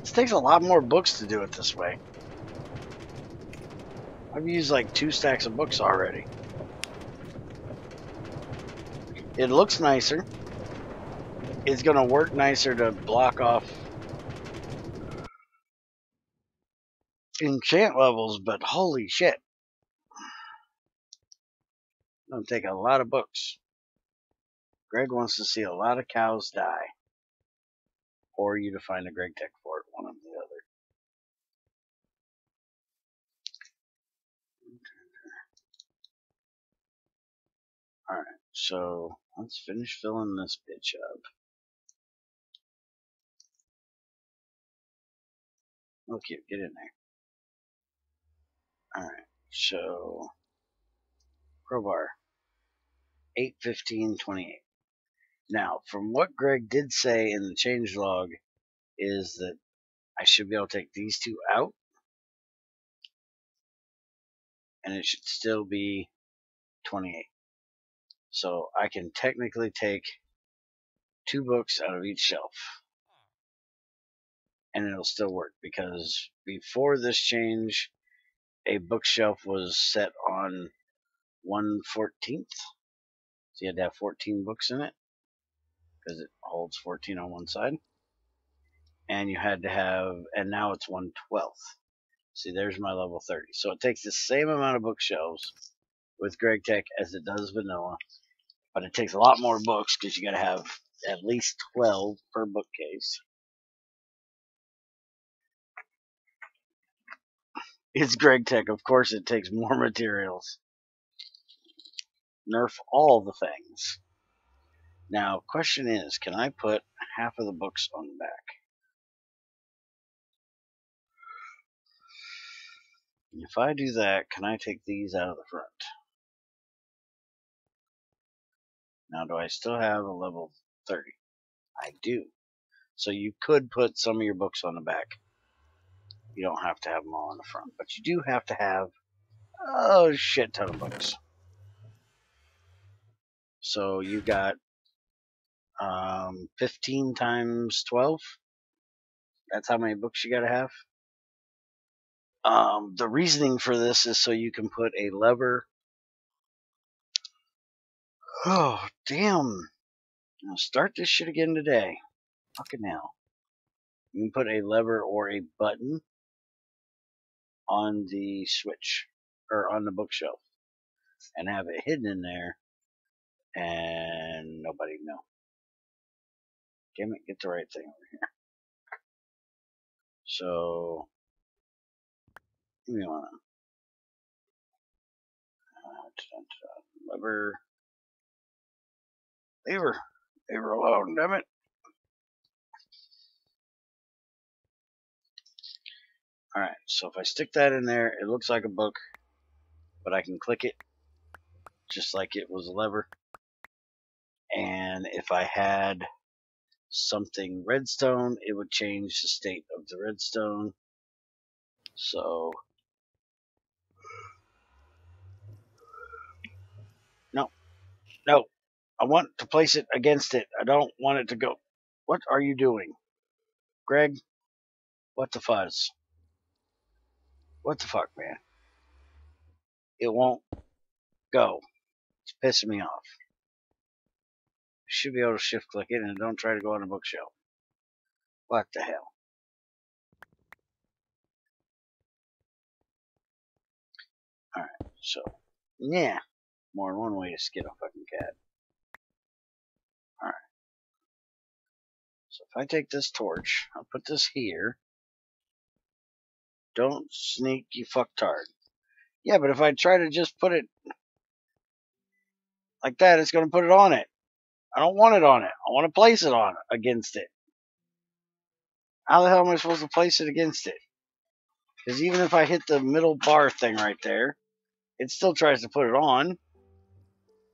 This takes a lot more books to do it this way. I've used like 2 stacks of books already. It looks nicer. It's going to work nicer to block off enchant levels, but holy shit. It's going to take a lot of books. Greg wants to see a lot of cows die. Or you to find a GregTech for it, one or the other. Alright, so let's finish filling this bitch up. Oh, cute, get in there. Alright, so crowbar 8:15:28. Now, from what Greg did say in the changelog, is that I should be able to take these 2 out, and it should still be 28. So I can technically take 2 books out of each shelf, and it'll still work, because before this change, a bookshelf was set on 1/14th, so you had to have 14 books in it, because it holds 14 on one side, and you had to have, and now it's 1/12th. See, there's my level 30. So it takes the same amount of bookshelves with GregTech as it does vanilla, but it takes a lot more books because you got to have at least 12 per bookcase. It's GregTech, of course it takes more materials. Nerf all the things. Now, question is, can I put half of the books on the back? If I do that, can I take these out of the front? Now, do I still have a level 30? I do. So you could put some of your books on the back. You don't have to have them all in the front, but you do have to have a shit ton of books. So you got 15 times 12. That's how many books you got to have. The reasoning for this is so you can put a lever. Oh, damn. I'll start this shit again today. Fucking hell. You can put a lever or a button on the switch, or on the bookshelf, and have it hidden in there, and nobody know. Damn it, get the right thing over here. So, give me one. Lever. Lever alone, damn it. Alright, so if I stick that in there, it looks like a book, but I can click it just like it was a lever. And if I had something redstone, it would change the state of the redstone. So, no, I want to place it against it. I don't want it to go. What are you doing? Greg, what the fuzz? What the fuck, man? It won't go. It's pissing me off. You should be able to shift click it and don't try to go on a bookshelf. What the hell? Alright, so, yeah. More than one way to skin a fucking cat. Alright. So if I take this torch, I'll put this here. Don't sneak, you fucktard. Yeah, but if I try to just put it like that, it's going to put it on it. I don't want it on it. I want to place it on against it. How the hell am I supposed to place it against it? Because even if I hit the middle bar thing right there, it still tries to put it on.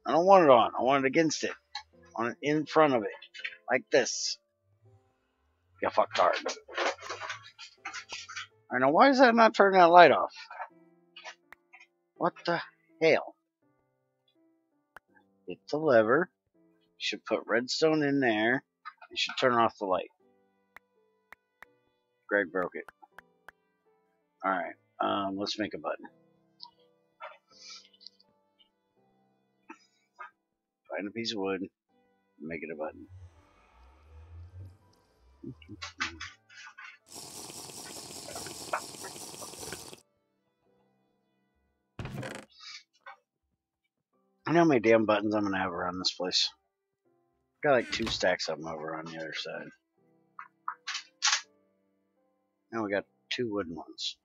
I don't want it on. I want it against it. I want it in front of it. Like this. You fucktard. Alright, now why is that not turning that light off? What the hell? Hit the lever. Should put redstone in there. It should turn off the light. Greg broke it. Alright, let's make a button. Find a piece of wood. Make it a button. I know how many damn buttons I'm going to have around this place. Got like 2 stacks of them over on the other side. Now we got 2 wooden ones.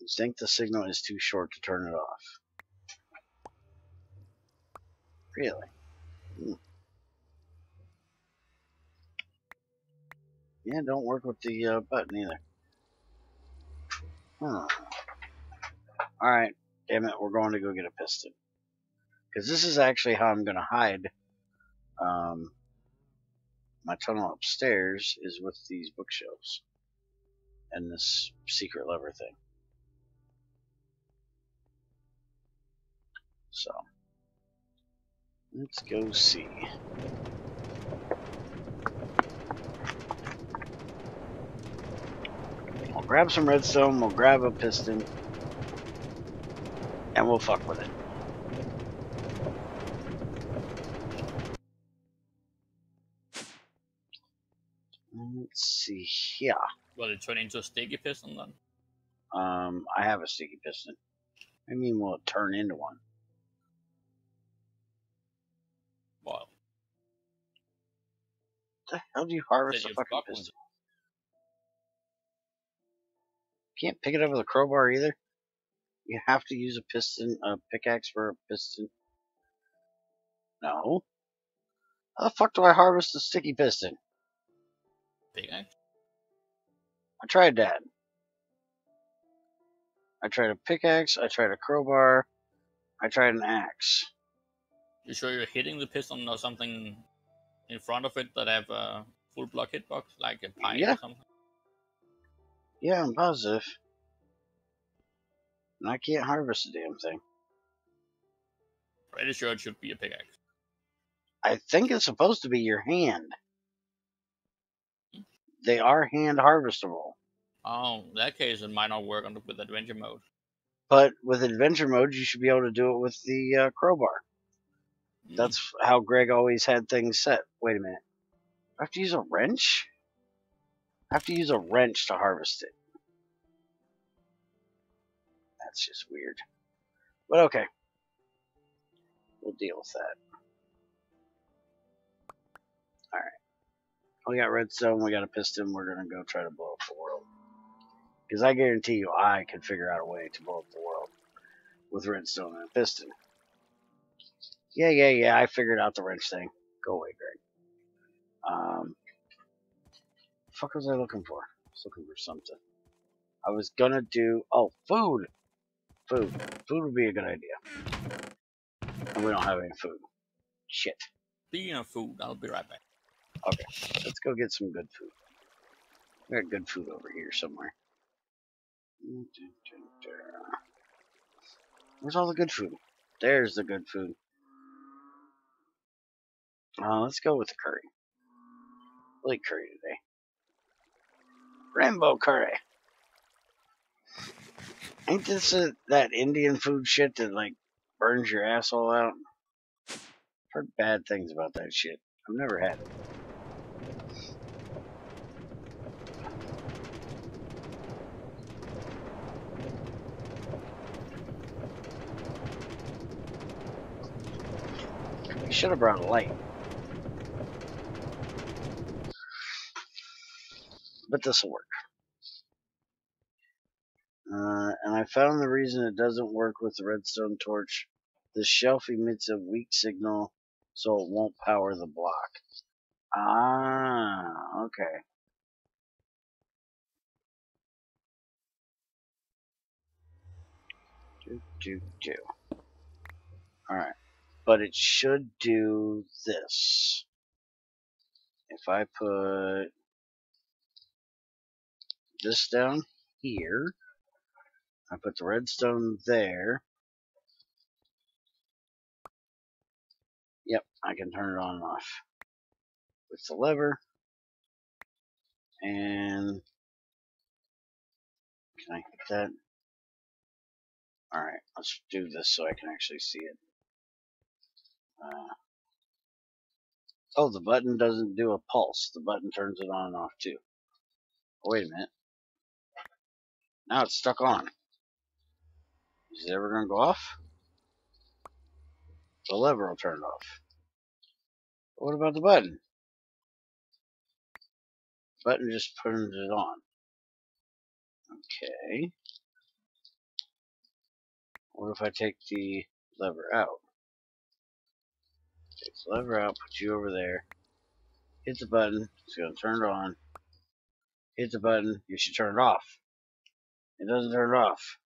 I think the signal is too short to turn it off. Really? Yeah, don't work with the button either. Alright, damn it, we're going to go get a piston. Because this is actually how I'm going to hide my tunnel upstairs, is with these bookshelves. And this secret lever thing. So, let's go see. We'll grab some redstone, we'll grab a piston, and we'll fuck with it. Let's see here. Will it turn into a sticky piston then? I have a sticky piston. I mean, will it turn into one? Well, What the hell do you harvest a fucking piston? Can't pick it up with a crowbar either. You have to use a piston, a pickaxe for a piston. No. How the fuck do I harvest a sticky piston? Pickaxe? I tried that. I tried a pickaxe, I tried a crowbar, I tried an axe. You sure you're hitting the piston or something in front of it that have a full block hitbox, like a pipe or something? Yeah, I'm positive. And I can't harvest the damn thing. Pretty sure it should be a pickaxe. I think it's supposed to be your hand. They are hand harvestable. Oh, in that case, it might not work with adventure mode. But with adventure mode, you should be able to do it with the crowbar. That's how Greg always had things set. Wait a minute. Do I have to use a wrench? I have to use a wrench to harvest it. That's just weird. But okay. We'll deal with that. Alright. We got redstone, we got a piston, we're gonna go try to blow up the world. Because I guarantee you I could figure out a way to blow up the world with redstone and a piston. Yeah, I figured out the wrench thing. Go away, Greg. Fuck was I looking for? I was looking for something. I was gonna do, oh, food! Food would be a good idea. And we don't have any food. Shit. Speaking of food, I'll be right back. Okay, let's go get some good food. We got good food over here somewhere. Where's all the good food? There's the good food. Let's go with the curry. We'll eat curry today. Rainbow curry. Ain't this that Indian food shit that like burns your asshole out? I've heard bad things about that shit. I've never had it. You should have brought a light. But this will work. And I found the reason it doesn't work with the redstone torch. The shelf emits a weak signal, so it won't power the block. Ah, okay. Alright. But it should do this. If I put this down here, I put the redstone there. Yep, I can turn it on and off with the lever. And can I hit that? Alright, let's do this so I can actually see it. Oh, the button doesn't do a pulse. The button turns it on and off too. Oh, wait a minute. Now it's stuck on. Is it ever going to go off? The lever will turn it off. But what about the button? The button just turns it on. Okay. What if I take the lever out? Take the lever out, put you over there. Hit the button. It's going to turn it on. Hit the button. You should turn it off. It doesn't turn it off.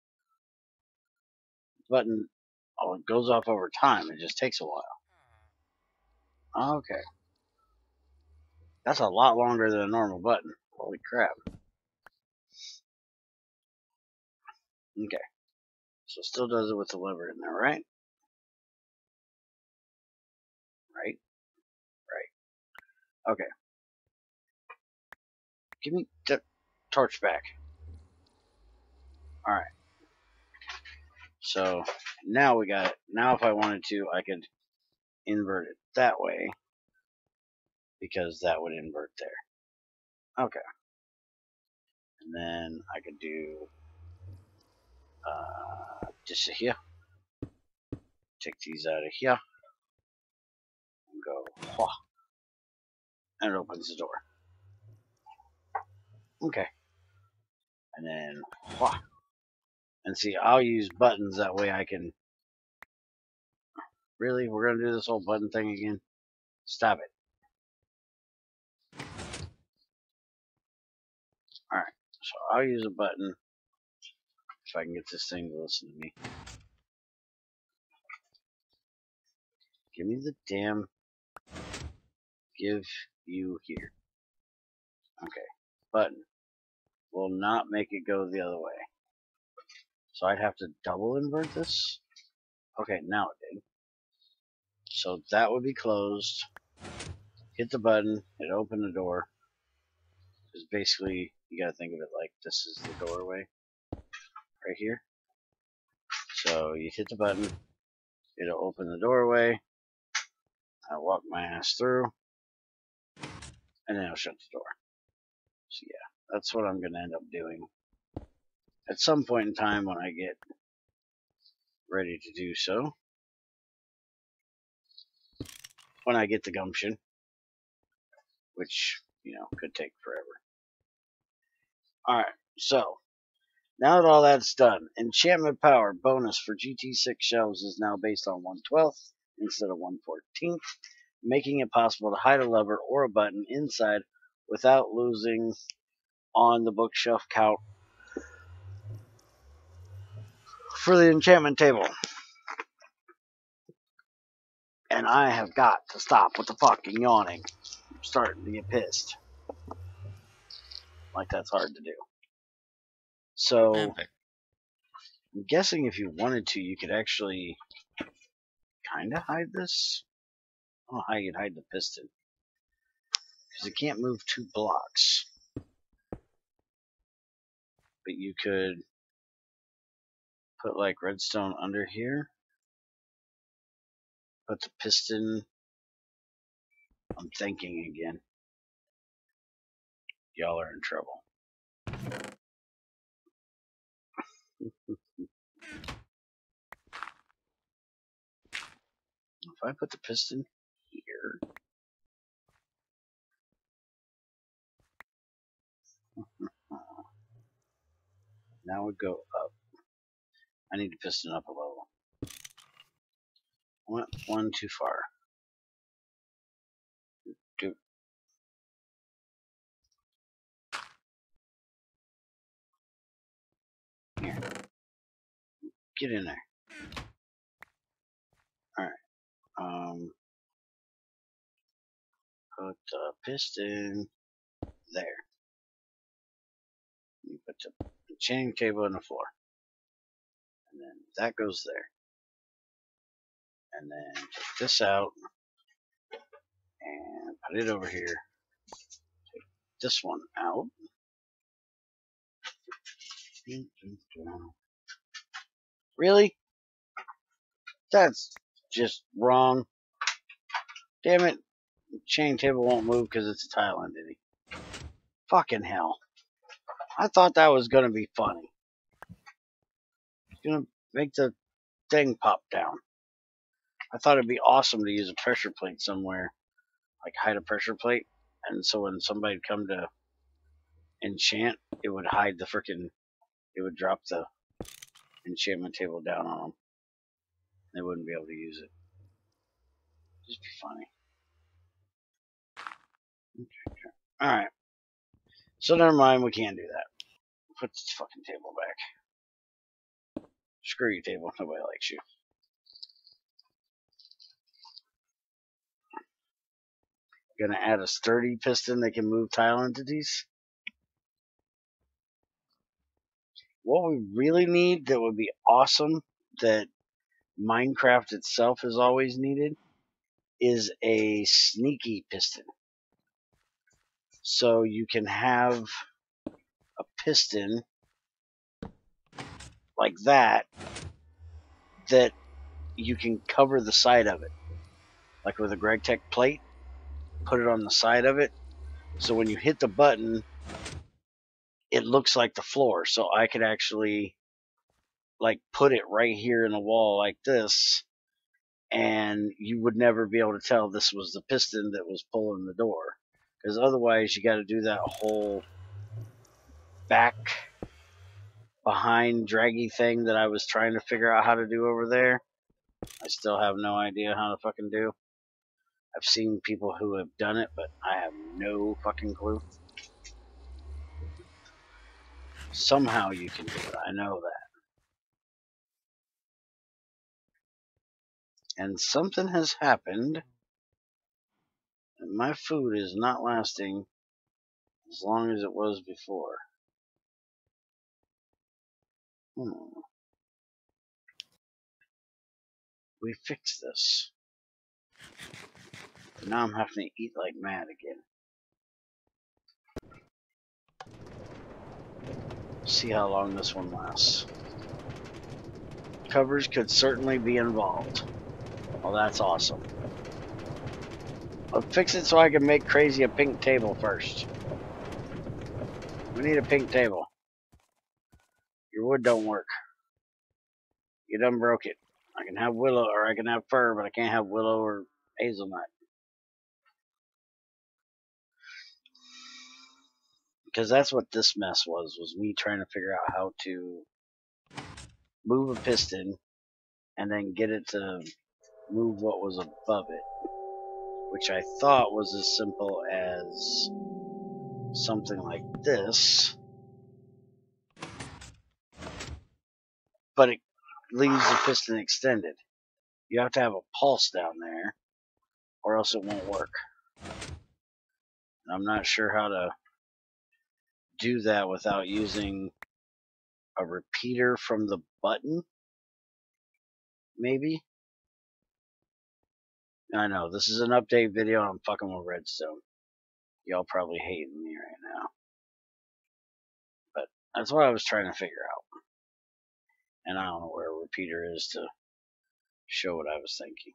The button, oh, it goes off over time. It just takes a while. Okay. That's a lot longer than a normal button. Holy crap. Okay. So it still does it with the lever in there, right? Right. Okay. Give me the torch back. Alright. So now we got it. Now if I wanted to, I could invert it that way. Because that would invert there. Okay. And then I could do just here. Take these out of here. And go wha. And it opens the door. Okay. And then wha. And see, I'll use buttons that way I can. Really? We're gonna do this whole button thing again? Stop it. Alright. So I'll use a button. If I can get this thing to listen to me. Give me the damn. Give you here. Okay. Button. Will not make it go the other way. So I'd have to double invert this? Okay, now it did. So that would be closed. Hit the button. It opened the door. Because basically, you gotta think of it like this is the doorway. Right here. So you hit the button. It'll open the doorway. I'll walk my ass through. And then I'll shut the door. So yeah, that's what I'm gonna end up doing. At some point in time when I get ready to do so. when I get the gumption, which, you know, could take forever. Alright, so now that all that's done, enchantment power bonus for GT6 shelves is now based on 1/12th instead of 1/14th, making it possible to hide a lever or a button inside without losing on the bookshelf count for the enchantment table. And I have got to stop with the fucking yawning. I'm starting to get pissed. Like, that's hard to do. So, I'm guessing if you wanted to, you could actually kind of hide this. I don't know how you'd hide the piston. Because it can't move 2 blocks. But you could put, like, redstone under here. Put the piston. I'm thinking again. Y'all are in trouble. If I put the piston here. Now it go up. I need to piston up a level. I went one too far. Dude. Here. Get in there. Alright. Put the piston there. You put the chain cable on the floor. And then that goes there. And then take this out. And put it over here. Take this one out. Really? That's just wrong. Damn it. The chain table won't move because it's a tile entity. Fucking hell. I thought that was going to be funny. It's going to make the thing pop down. I thought it'd be awesome to use a pressure plate somewhere. Like hide a pressure plate. And so when somebody would come to enchant, it would hide the frickin', it would drop the enchantment table down on them. They wouldn't be able to use it. Just be funny. Okay. Alright. So never mind, we can't do that. Put this fucking table back. Screw you, table. Nobody likes you. Gonna add a sturdy piston that can move tile entities. What we really need that would be awesome, that Minecraft itself has always needed, is a sneaky piston. So you can have a piston like that you can cover the side of it. Like with a GT6 plate, put it on the side of it. So when you hit the button, it looks like the floor. So I could actually like put it right here in the wall like this, and you would never be able to tell this was the piston that was pulling the door. Because otherwise you got to do that whole back behind draggy thing that I was trying to figure out how to do over there. I still have no idea how to fucking do. I've seen people who have done it, but I have no fucking clue. Somehow you can do it, I know that. And something has happened, and my food is not lasting as long as it was before. We fixed this. But now I'm having to eat like mad again. See how long this one lasts. Covers could certainly be involved. Well, that's awesome. I'll fix it so I can make Crazy a pink table first. We need a pink table. Your wood don't work. You done broke it. I can have willow or I can have fir, but I can't have willow or hazelnut. Because that's what this mess was me trying to figure out how to move a piston and then get it to move what was above it, which I thought was as simple as something like this, but it leaves the piston extended. You have to have a pulse down there or else it won't work. And I'm not sure how to do that without using a repeater from the button, maybe? I know, this is an update video and I'm fucking with redstone. Y'all probably hating me right now. But that's what I was trying to figure out. And I don't know where a repeater is to show what I was thinking.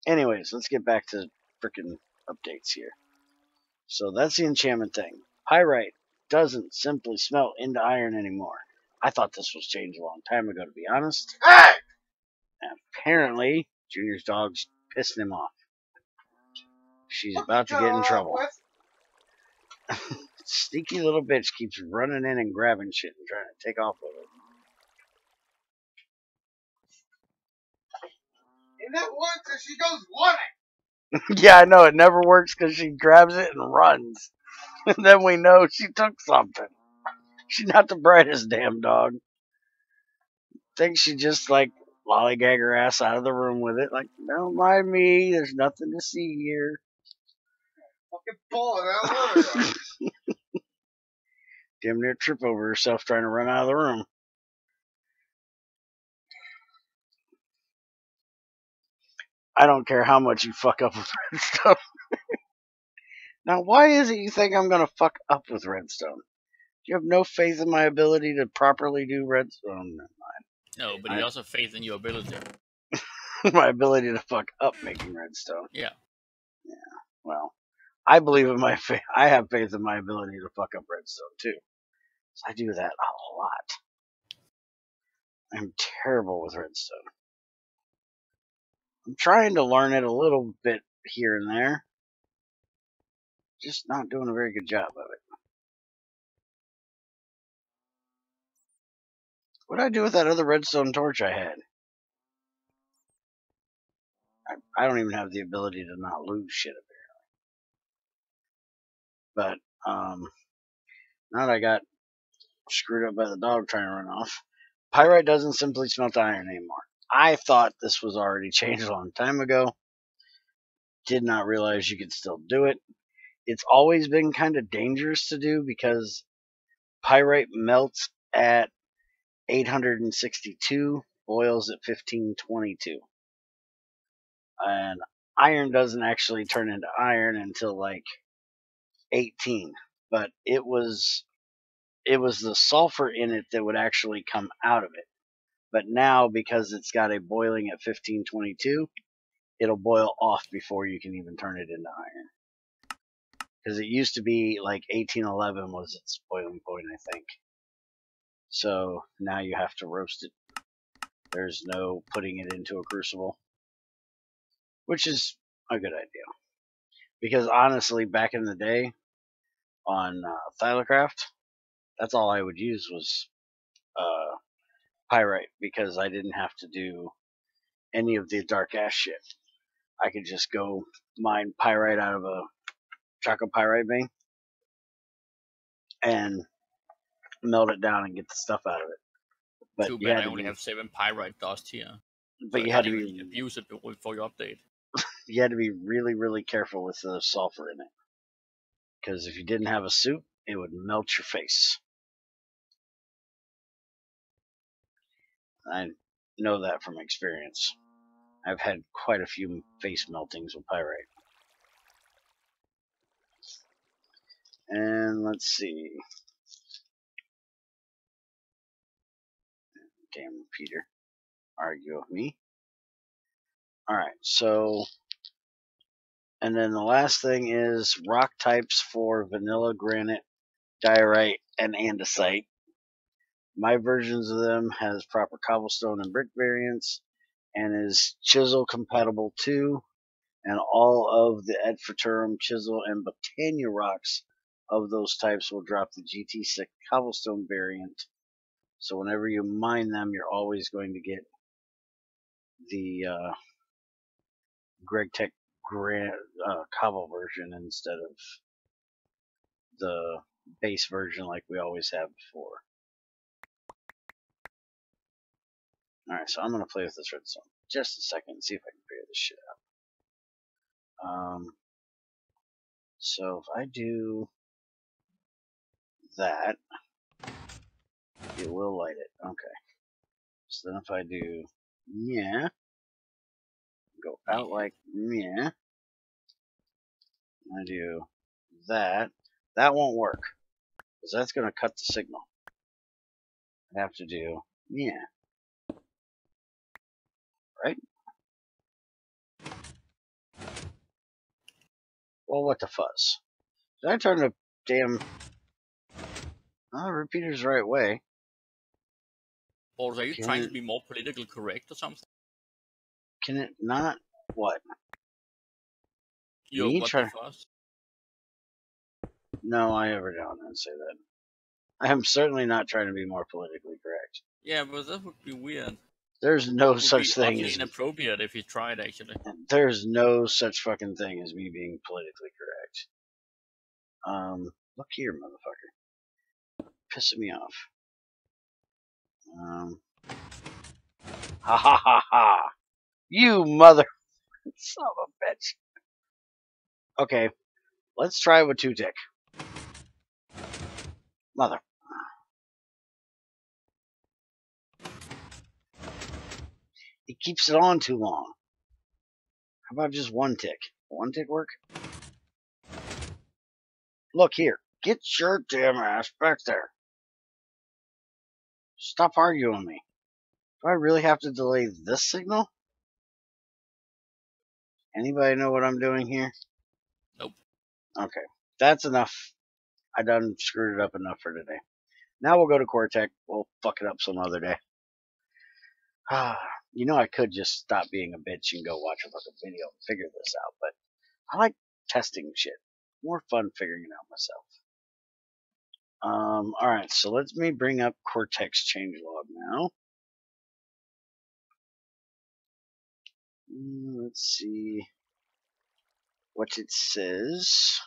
Anyways, let's get back to frickin' updates here. So that's the enchantment thing. Pyrite doesn't simply smelt into iron anymore. I thought this was changed a long time ago, to be honest. Hey! And apparently, Junior's dog's pissing him off. She's about to get in trouble. Sneaky little bitch keeps running in and grabbing shit and trying to take off with it. And that works because she goes running. Yeah, I know, it never works because she grabs it and runs. And then we know she took something. She's not the brightest damn dog. Thinks she just, like, lollygag her ass out of the room with it. Like, don't mind me, there's nothing to see here. Fucking pull it out of her. Damn near trip over herself trying to run out of the room. I don't care how much you fuck up with redstone. Now, why is it you think I'm going to fuck up with redstone? You have no faith in my ability to properly do redstone. No, but you also have faith in your ability. My ability to fuck up making redstone. Yeah. Yeah. Well, I believe in my faith. I have faith in my ability to fuck up redstone too. So I do that a lot. I'm terrible with redstone. I'm trying to learn it a little bit here and there. Just not doing a very good job of it. What did I do with that other redstone torch I had? I don't even have the ability to not lose shit apparently. But now that I got screwed up by the dog trying to run off, pyrite doesn't simply smelt iron anymore. I thought this was already changed a long time ago. Did not realize you could still do it. It's always been kind of dangerous to do because pyrite melts at 862, boils at 1522. And iron doesn't actually turn into iron until like 18. But it was the sulfur in it that would actually come out of it. But now, because it's got a boiling at 1522, it'll boil off before you can even turn it into iron. Because it used to be like 1811 was its boiling point, I think. So now you have to roast it. There's no putting it into a crucible, which is a good idea. Because honestly, back in the day on Thylacraft, that's all I would use was pyrite, because I didn't have to do any of the dark ash shit. I could just go mine pyrite out of a chocolate pyrite vein and melt it down and get the stuff out of it. But too bad I only have 7 pyrite dust here. But so you I had can't to even abuse it before you update. You had to be really, really careful with the sulfur in it. Because if you didn't have a suit, it would melt your face. I know that from experience. I've had quite a few face meltings with pyrite. And let's see. Damn Peter. Argue with me. Alright, so... And then the last thing is rock types for vanilla, granite, diorite, and andesite. My versions of them has proper cobblestone and brick variants, and is chisel compatible too. And all of the Edfaturum, chisel, and Botania rocks of those types will drop the GT6 cobblestone variant. So whenever you mine them, you're always going to get the GregTech cobble version instead of the base version like we always have before. Alright, so I'm going to play with this redstone just a second and see if I can figure this shit out. So if I do that, it will light it. Okay. So then if I do yeah, go out like yeah, I do that, that won't work because that's going to cut the signal. I have to do yeah, right? Well, what the fuzz? Did I turn the damn repeater's the right way? Or are you trying to be more politically correct or something? Can it not? What? Yo, what the fuzz? No, I ever don't say that. I am certainly not trying to be more politically correct. Yeah, but that would be weird. There's no such thing as inappropriate if you tried, actually. There's no such fucking thing as me being politically correct. Look here, motherfucker. Pissing me off. Ha ha ha ha. You mother son of a bitch. Okay, let's try with 2-tick. Mother. It keeps it on too long. How about just 1-tick? 1-tick work? Look here. Get your damn ass back there. Stop arguing with me. Do I really have to delay this signal? Anybody know what I'm doing here? Nope. Okay. That's enough. I done screwed it up enough for today. Now we'll go to Qwertech. We'll fuck it up some other day. You know, I could just stop being a bitch and go watch a fucking video and figure this out, but I like testing shit. More fun figuring it out myself. Alright, so let me bring up Qwertech's changelog now. Let's see what it says.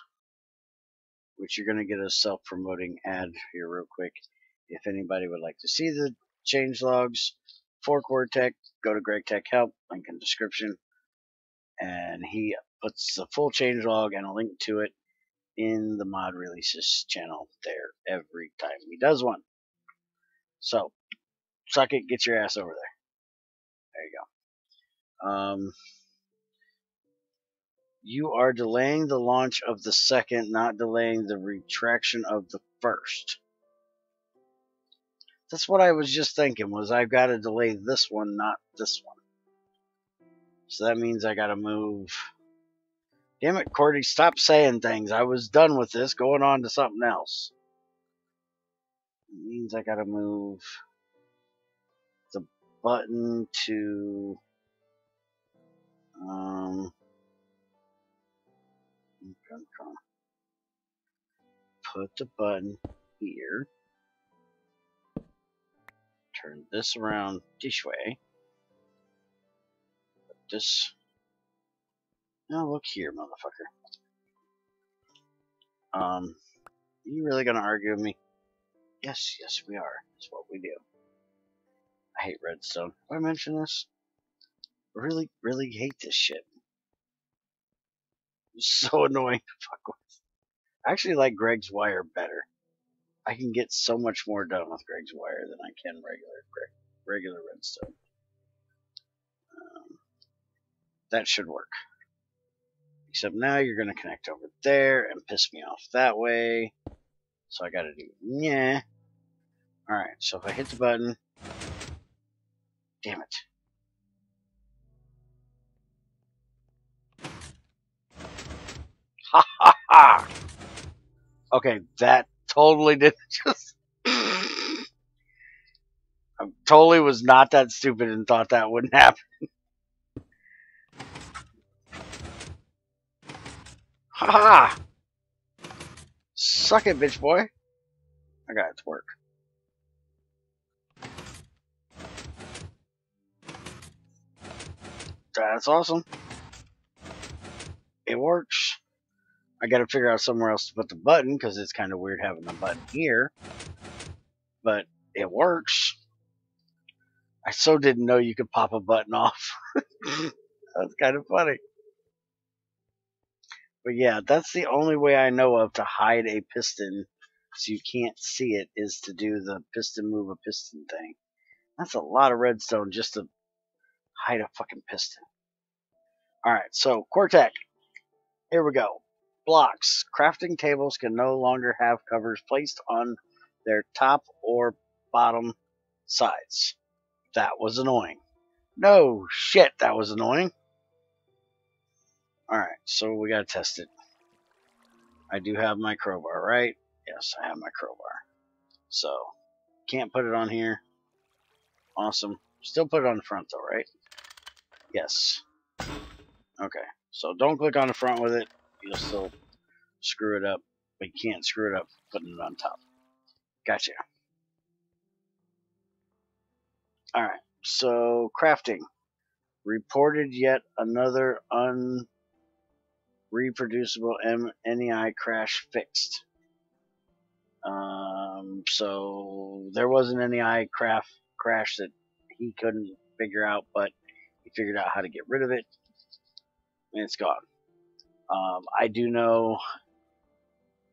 Which you're going to get a self-promoting ad here real quick. If anybody would like to see the changelogs for Qwertech, go to GregTech Help, link in description. And he puts the full changelog and a link to it in the mod releases channel there every time he does one. So, suck it, get your ass over there. There you go. You are delaying the launch of the second, not delaying the retraction of the first. That's what I was just thinking, was I've got to delay this one, not this one. So that means I got to move. Damn it, Cordy, stop saying things. I was done with this, going on to something else. It means I got to move the button to... Put the button here. Turn this around this way. Put this. Now look here, motherfucker. Are you really gonna argue with me? Yes, yes, we are. That's what we do. I hate redstone. Have I mentioned this? I really, really hate this shit. It's so annoying to fuck with. I actually like Greg's wire better. I can get so much more done with Greg's wire than I can regular redstone. That should work. Except now you're going to connect over there and piss me off that way. So I got to do yeah. Alright, so if I hit the button. Damn it. Ha ha ha! Okay, that totally didn't just... I totally was not that stupid and thought that wouldn't happen. Ha ha! Suck it, bitch boy. I got it to work. That's awesome. It works. I gotta figure out somewhere else to put the button because it's kind of weird having the button here. But it works. I so didn't know you could pop a button off. That's kind of funny. But yeah, that's the only way I know of to hide a piston so you can't see it, is to do the piston move a piston thing. That's a lot of redstone just to hide a fucking piston. Alright, so Qwertech. Here we go. Blocks. Crafting tables can no longer have covers placed on their top or bottom sides. That was annoying. No shit, that was annoying. Alright, so we gotta test it. I do have my crowbar, right? Yes, I have my crowbar. So, can't put it on here. Awesome. Still put it on the front though, right? Yes. Okay, so don't click on the front with it. You'll still screw it up, but you can't screw it up putting it on top. Gotcha. Alright, so crafting. Reported yet another unreproducible NEI crash fixed. So there was an NEI crash that he couldn't figure out, but he figured out how to get rid of it, and it's gone. I do know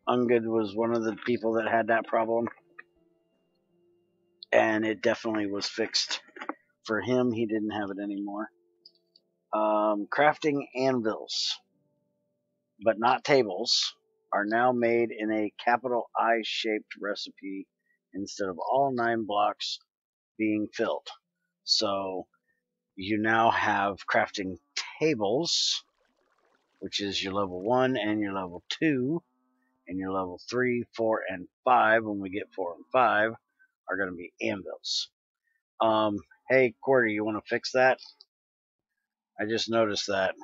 Ungood was one of the people that had that problem, and it definitely was fixed for him. He didn't have it anymore. Crafting anvils, but not tables, are now made in a capital I-shaped recipe instead of all 9 blocks being filled. So you now have crafting tables, which is your level 1 and your level 2, and your level 3, 4, and 5, when we get 4 and 5, are going to be anvils. Hey, Qwerty, you want to fix that? I just noticed that.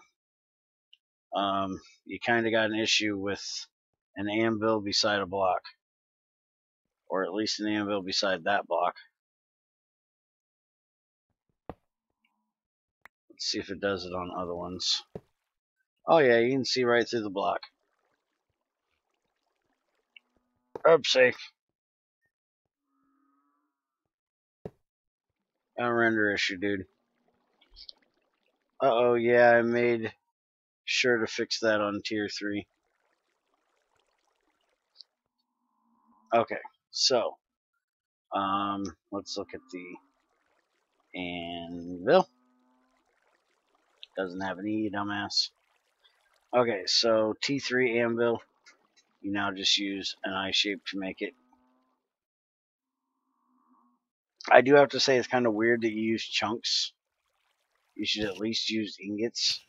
You kind of got an issue with an anvil beside a block. Or at least an anvil beside that block. Let's see if it does it on other ones. Oh yeah, you can see right through the block. Oopsie. Got a render issue, dude. Uh-oh, yeah, I made sure to fix that on tier 3. Okay, so let's look at the anvil. Doesn't have an E, dumbass. Okay, so T3 anvil, you now just use an I shape to make it. I do have to say it's kind of weird that you use chunks. You should at least use ingots.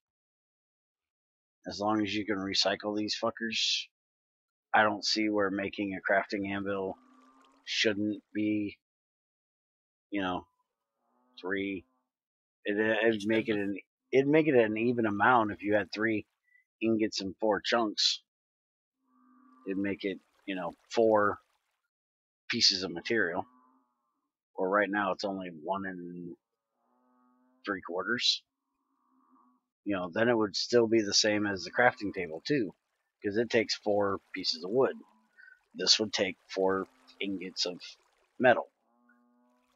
As long as you can recycle these fuckers. I don't see where making a crafting anvil shouldn't be, 3. It'd make it an even amount if you had 3 ingots and 4 chunks. It'd make it, 4 pieces of material. Or right now it's only 1 3/4. Then it would still be the same as the crafting table too, because it takes 4 pieces of wood. This would take 4 ingots of metal.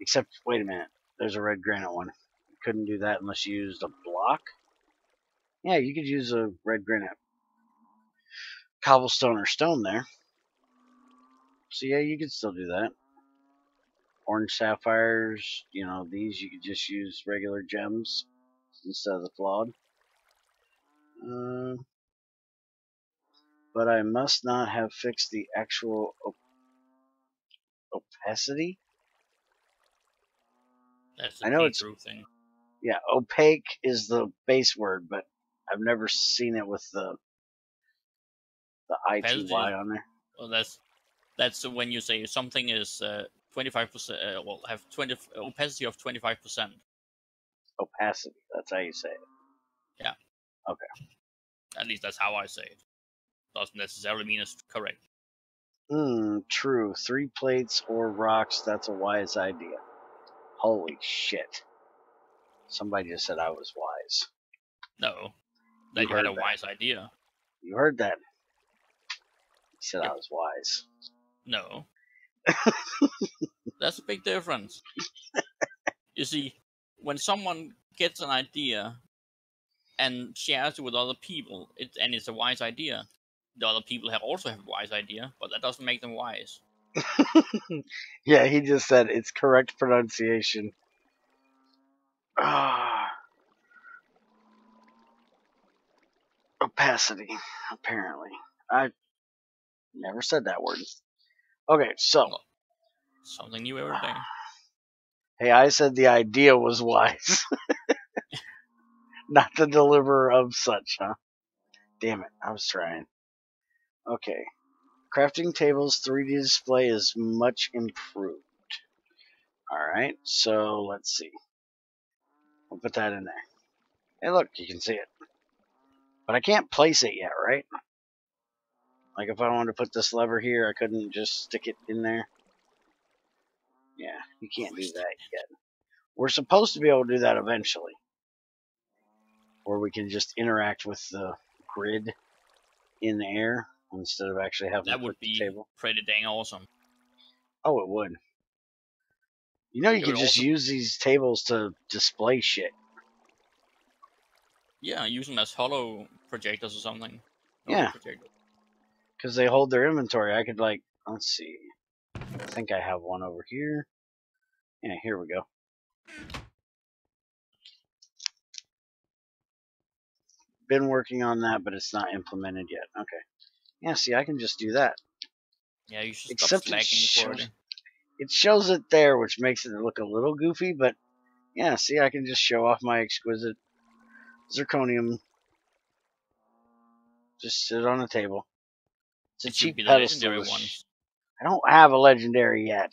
Except, wait a minute, there's a red granite one. You couldn't do that unless you used a block? Yeah, you could use a red granite cobblestone or stone there. So yeah, you could still do that. Orange sapphires, these you could just use regular gems instead of the flawed. But I must not have fixed the actual opacity. That's the I know it's through thing. Yeah, opaque is the base word, but I've never seen it with the ITY on there. Well, that's when you say something is 25%. Well, have opacity of 25%. Opacity. That's how you say it. Yeah. Okay. At least that's how I say it. Doesn't necessarily mean it's correct. True. 3 plates or rocks, that's a wise idea. Holy shit. Somebody just said I was wise. No, You that you had a heard that. wise idea. You heard that. He said Yep. I was wise. No. That's a big difference. You see, when someone gets an idea and shares it with other people, and it's a wise idea, the other people also have a wise idea, but that doesn't make them wise. Yeah, he just said it's correct pronunciation. Opacity, apparently. I never said that word. Okay, so. Well, something new every day. Hey, I said the idea was wise. Not the deliverer of such, huh? Damn it, I was trying. Okay. Crafting tables 3D display is much improved. Alright, so let's see. We'll put that in there. Hey, look, you can see it. But I can't place it yet, right? Like if I wanted to put this lever here, I couldn't just stick it in there. Yeah, you can't do that yet. We're supposed to be able to do that eventually. Or we can just interact with the grid in the air instead of actually having That to would put the be table. pretty dang awesome. Oh, it would. You know, you It could would just also- use these tables to display shit. Yeah, use them as hollow projectors or something. Yeah. Projector. Because they hold their inventory. I could, like, let's see. I think I have one over here. Yeah, here we go. Been working on that, but it's not implemented yet. Okay. Yeah, see, I can just do that. Yeah, you should Except stop slacking, it shows it there, which makes it look a little goofy, but yeah, see, I can just show off my exquisite zirconium. Just sit on a table. It's a It should cheap be the pedestal. legendary ones. I don't have a legendary yet.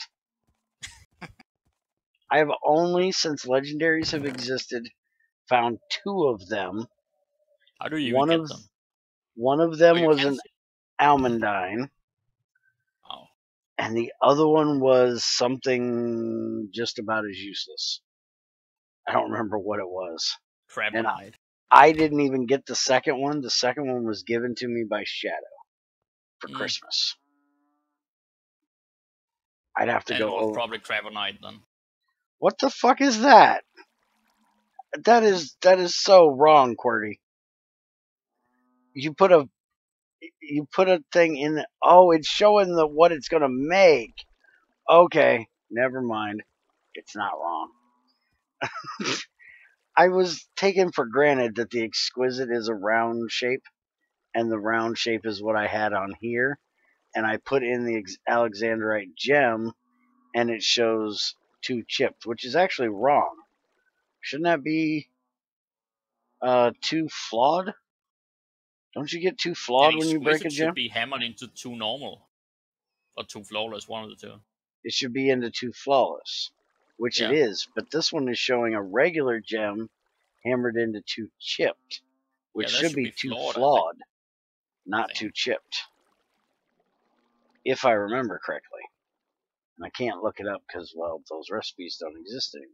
I have only, since legendaries have existed, found 2 of them. How do you even get them? One of them you was can an see. almandine, Oh, and the other one was something just about as useless. I don't remember what it was. Crabbonite. I didn't even get the second one. The second one was given to me by Shadow for Christmas. I'd have to And go it was over. probably Crabbonite then. What the fuck is that? That is so wrong, Qwerty. You put a thing in. Oh, it's showing what it's gonna make. Okay, never mind. It's not wrong. I was taken for granted that the exquisite is a round shape, and the round shape is what I had on here. And I put in the Alexandrite gem, and it shows 2 chipped, which is actually wrong. Shouldn't that be 2 flawed? Don't you get 2 flawed when you break a gem? Should be hammered into 2 normal. Or 2 flawless, one of the 2. It should be into 2 flawless, which it is. But this one is showing a regular gem hammered into 2 chipped, which should be 2 flawed, not 2 chipped. If I remember correctly. And I can't look it up because, well, those recipes don't exist anymore.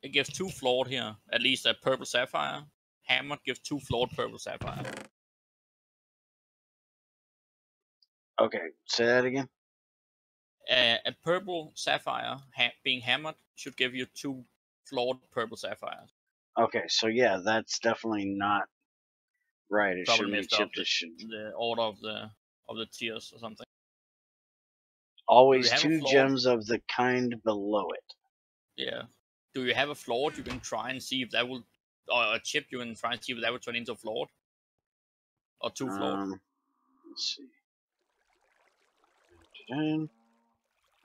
It gives 2 flawed here. At least a purple sapphire. Hammered gives 2 flawed purple sapphire. Okay, say that again. A purple sapphire being hammered should give you 2 flawed purple sapphires. Okay, so yeah, that's definitely not right. It Probably shouldn't be chipped. It should the order of the tiers or something. Always 2 gems of the kind below it. Yeah. Do you have a flawed? You can try and see if that will, or a chip. You can try and see if that will turn into a flawed, or 2 flawed. Let's see.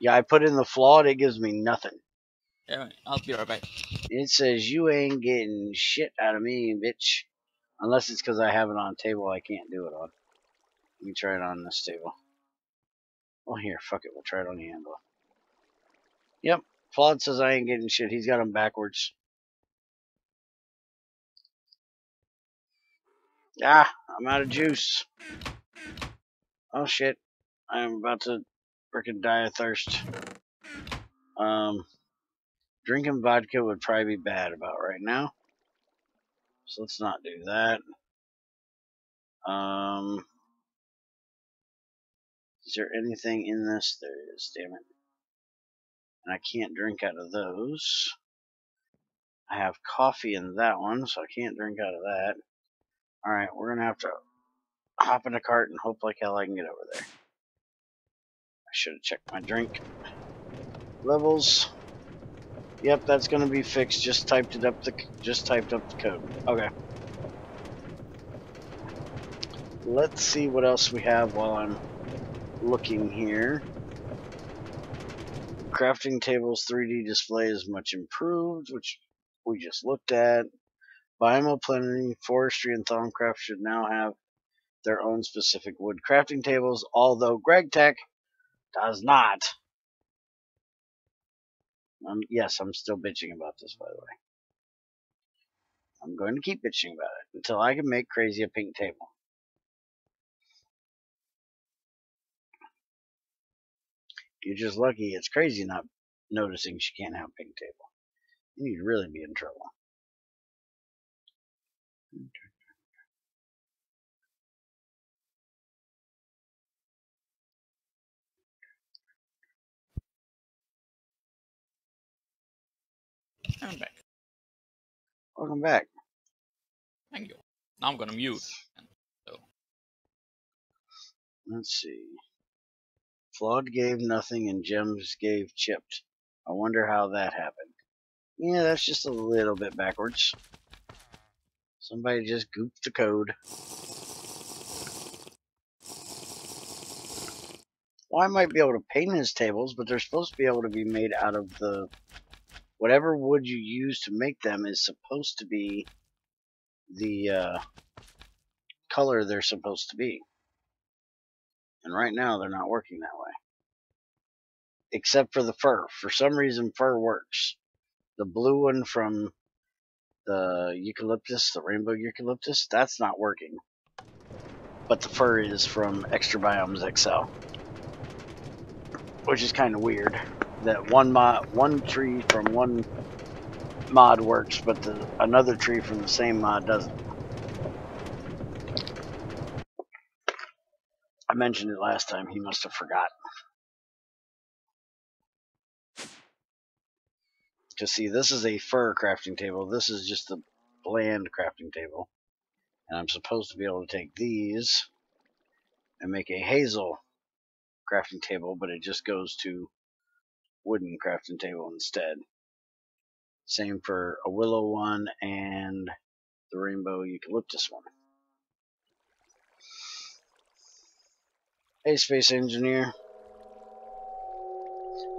Yeah, I put in the flawed. It gives me nothing. Yeah, I'll be right back. It says you ain't getting shit out of me, bitch. Unless it's because I have it on a table I can't do it on. Let me try it on this table. Well, here, fuck it. We'll try it on the anvil. Yep. Flawed says I ain't getting shit. He's got them backwards. Ah, I'm out of juice. Oh shit. I'm about to frickin' die of thirst. Drinking vodka would probably be bad about right now. So let's not do that. Is there anything in this? There is, damn it. And I can't drink out of those. I have coffee in that one, so I can't drink out of that. Alright, we're gonna have to hop in a cart and hope like hell I can get over there. I should have checked my drink levels. Yep, that's gonna be fixed. Just typed up the code. Okay. Let's see what else we have while I'm looking here. Crafting tables 3D display is much improved, which we just looked at. Biomo planning, forestry, and Thaumcraft should now have their own specific wood crafting tables, although GregTech does not. Yes, I'm still bitching about this, by the way. I'm going to keep bitching about it until I can make Crazy a pink table. You're just lucky it's Crazy not noticing she can't have a pink table. You'd really be in trouble. I'm back. Welcome back. Thank you. Now I'm gonna mute. So. Let's see. Flawed gave nothing and Gems gave chipped. I wonder how that happened. Yeah, that's just a little bit backwards. Somebody just goofed the code. Well, I might be able to paint his tables, but they're supposed to be able to be made out of the... Whatever wood you use to make them is supposed to be the color they're supposed to be. And right now, they're not working that way. Except for the fur. For some reason, fur works. The blue one from the eucalyptus, the rainbow eucalyptus, that's not working. But the fur is from Extra Biomes XL. Which is kind of weird. That one tree from one mod works, but another tree from the same mod doesn't. I mentioned it last time. He must have forgot. Because see, this is a fur crafting table. This is just the bland crafting table. And I'm supposed to be able to take these and make a hazel crafting table, but it just goes to wooden crafting table instead. Same for a willow one and the rainbow eucalyptus one. Hey, Space Engineer.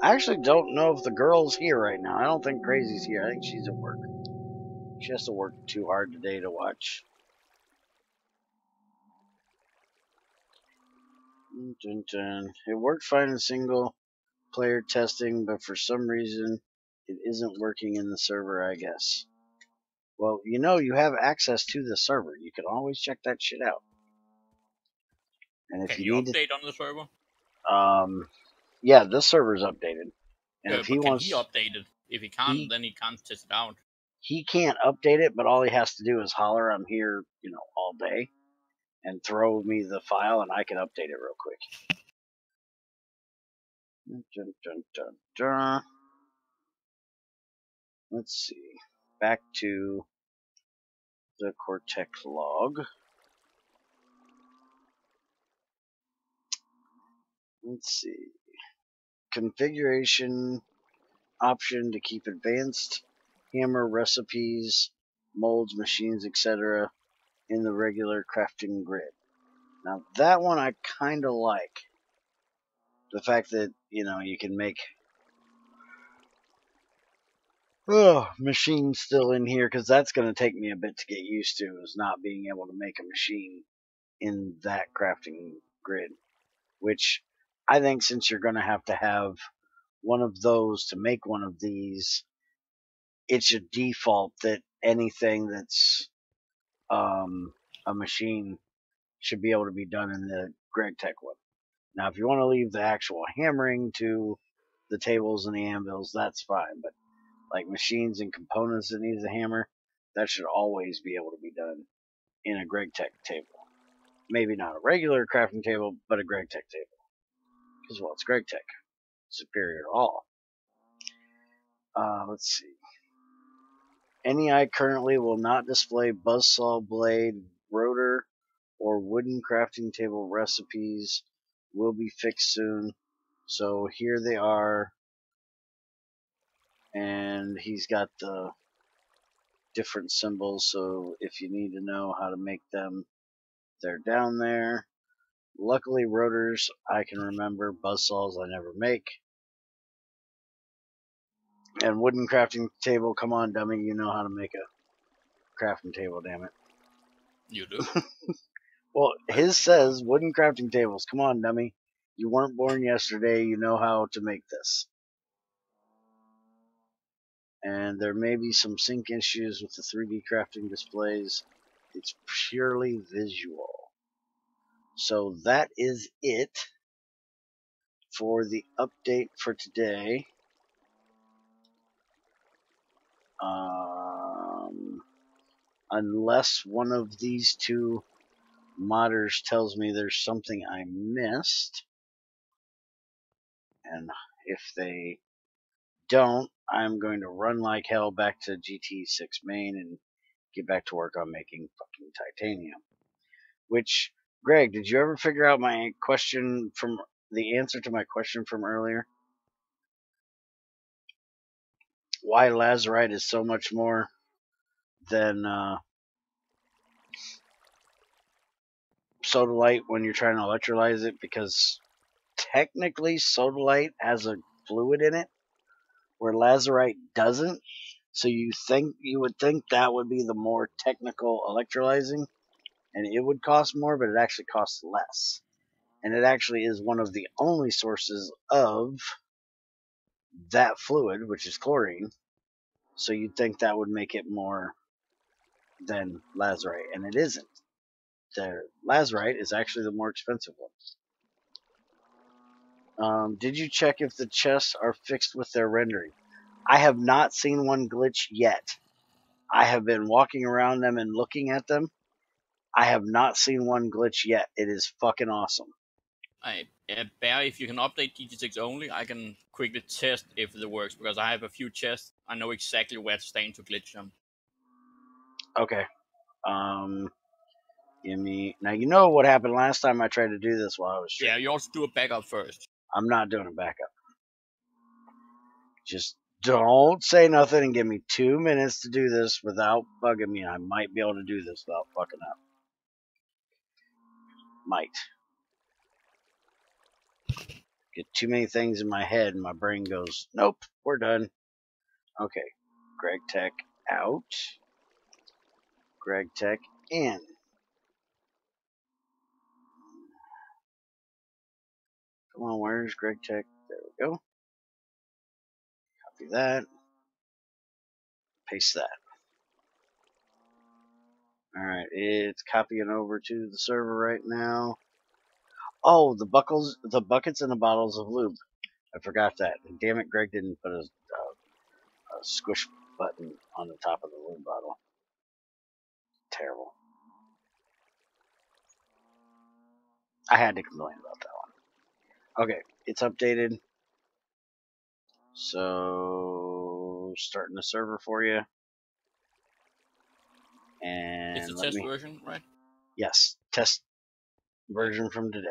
I actually don't know if the girl's here right now. I don't think Crazy's here. I think she's at work. She has to work too hard today to watch. Dun, dun. It worked fine in single player testing, but for some reason it isn't working in the server, I guess. Well, you know you have access to the server. You can always check that shit out. And if Can you you need update on the server? yeah, this server's updated. And Yeah, if he but can wants, he update it? If he can't, then he can't test it out. he can't update it, but all he has to do is holler, "I'm here, all day," and throw me the file, and I can update it real quick. Dun, dun, dun, dun. Let's see. Back to the Qwertech log. Let's see. Configuration option to keep advanced hammer recipes, molds, machines, etc. in the regular crafting grid. Now that one I kind of like. The fact that, you can make machines still in here, because that's going to take me a bit to get used to, is not being able to make a machine in that crafting grid. Which I think since you're going to have one of those to make one of these, it should default that anything that's a machine should be able to be done in the GregTech one. Now, if you want to leave the actual hammering to the tables and the anvils, that's fine. But like machines and components that needs a hammer, that should always be able to be done in a GregTech table. Maybe not a regular crafting table, but a GregTech table. Because, well, it's GregTech. Superior to all. Let's see. NEI currently will not display buzzsaw blade, rotor, or wooden crafting table recipes. Will be fixed soon. So here they are. And he's got the different symbols, so if you need to know how to make them, they're down there. Luckily, rotors I can remember, buzzsaws I never make. And wooden crafting table, come on, dummy, you know how to make a crafting table, damn it. You do? Well, his says wooden crafting tables, come on, dummy. You weren't born yesterday, you know how to make this. And there may be some sync issues with the 3D crafting displays. It's purely visual. So that is it for the update for today. Unless one of these two modders tells me there's something I missed. And if they don't, I'm going to run like hell back to GT6 main and get back to work on making fucking titanium. Which, Greg, did you ever figure out my question from the answer to my question from earlier? Why lazurite is so much more than sodalite when you're trying to electrolyze it? Because technically sodalite has a fluid in it where lazurite doesn't. So you would think that would be the more technical electrolyzing, and it would cost more, but it actually costs less. And it actually is one of the only sources of that fluid, which is chlorine. So you'd think that would make it more than lazurite, and it isn't. The lazurite is actually the more expensive one. Did you check if the chests are fixed with their rendering? I have not seen one glitch yet. I have been walking around them and looking at them. I have not seen one glitch yet. It is fucking awesome. Bear, if you can update GT6 only, I can quickly test if it works, because I have a few chests. I know exactly where to stay to glitch them. Okay. Give me... Now, you know what happened last time I tried to do this while I was streaming. Yeah, you also do a backup first. I'm not doing a backup. Just don't say nothing and give me 2 minutes to do this without bugging me. I might be able to do this without fucking up. Might. Get too many things in my head and my brain goes, nope, we're done. Okay. GregTech out. GregTech in. Come on, where's GregTech? There we go. Copy that. Paste that. Alright, it's copying over to the server right now. Oh, the buckets and the bottles of lube. I forgot that. And damn it, Greg didn't put a squish button on the top of the lube bottle. Terrible. I had to complain about that one. Okay, it's updated. So, starting the server for you. And it's a test version, right? Yes, test version from today.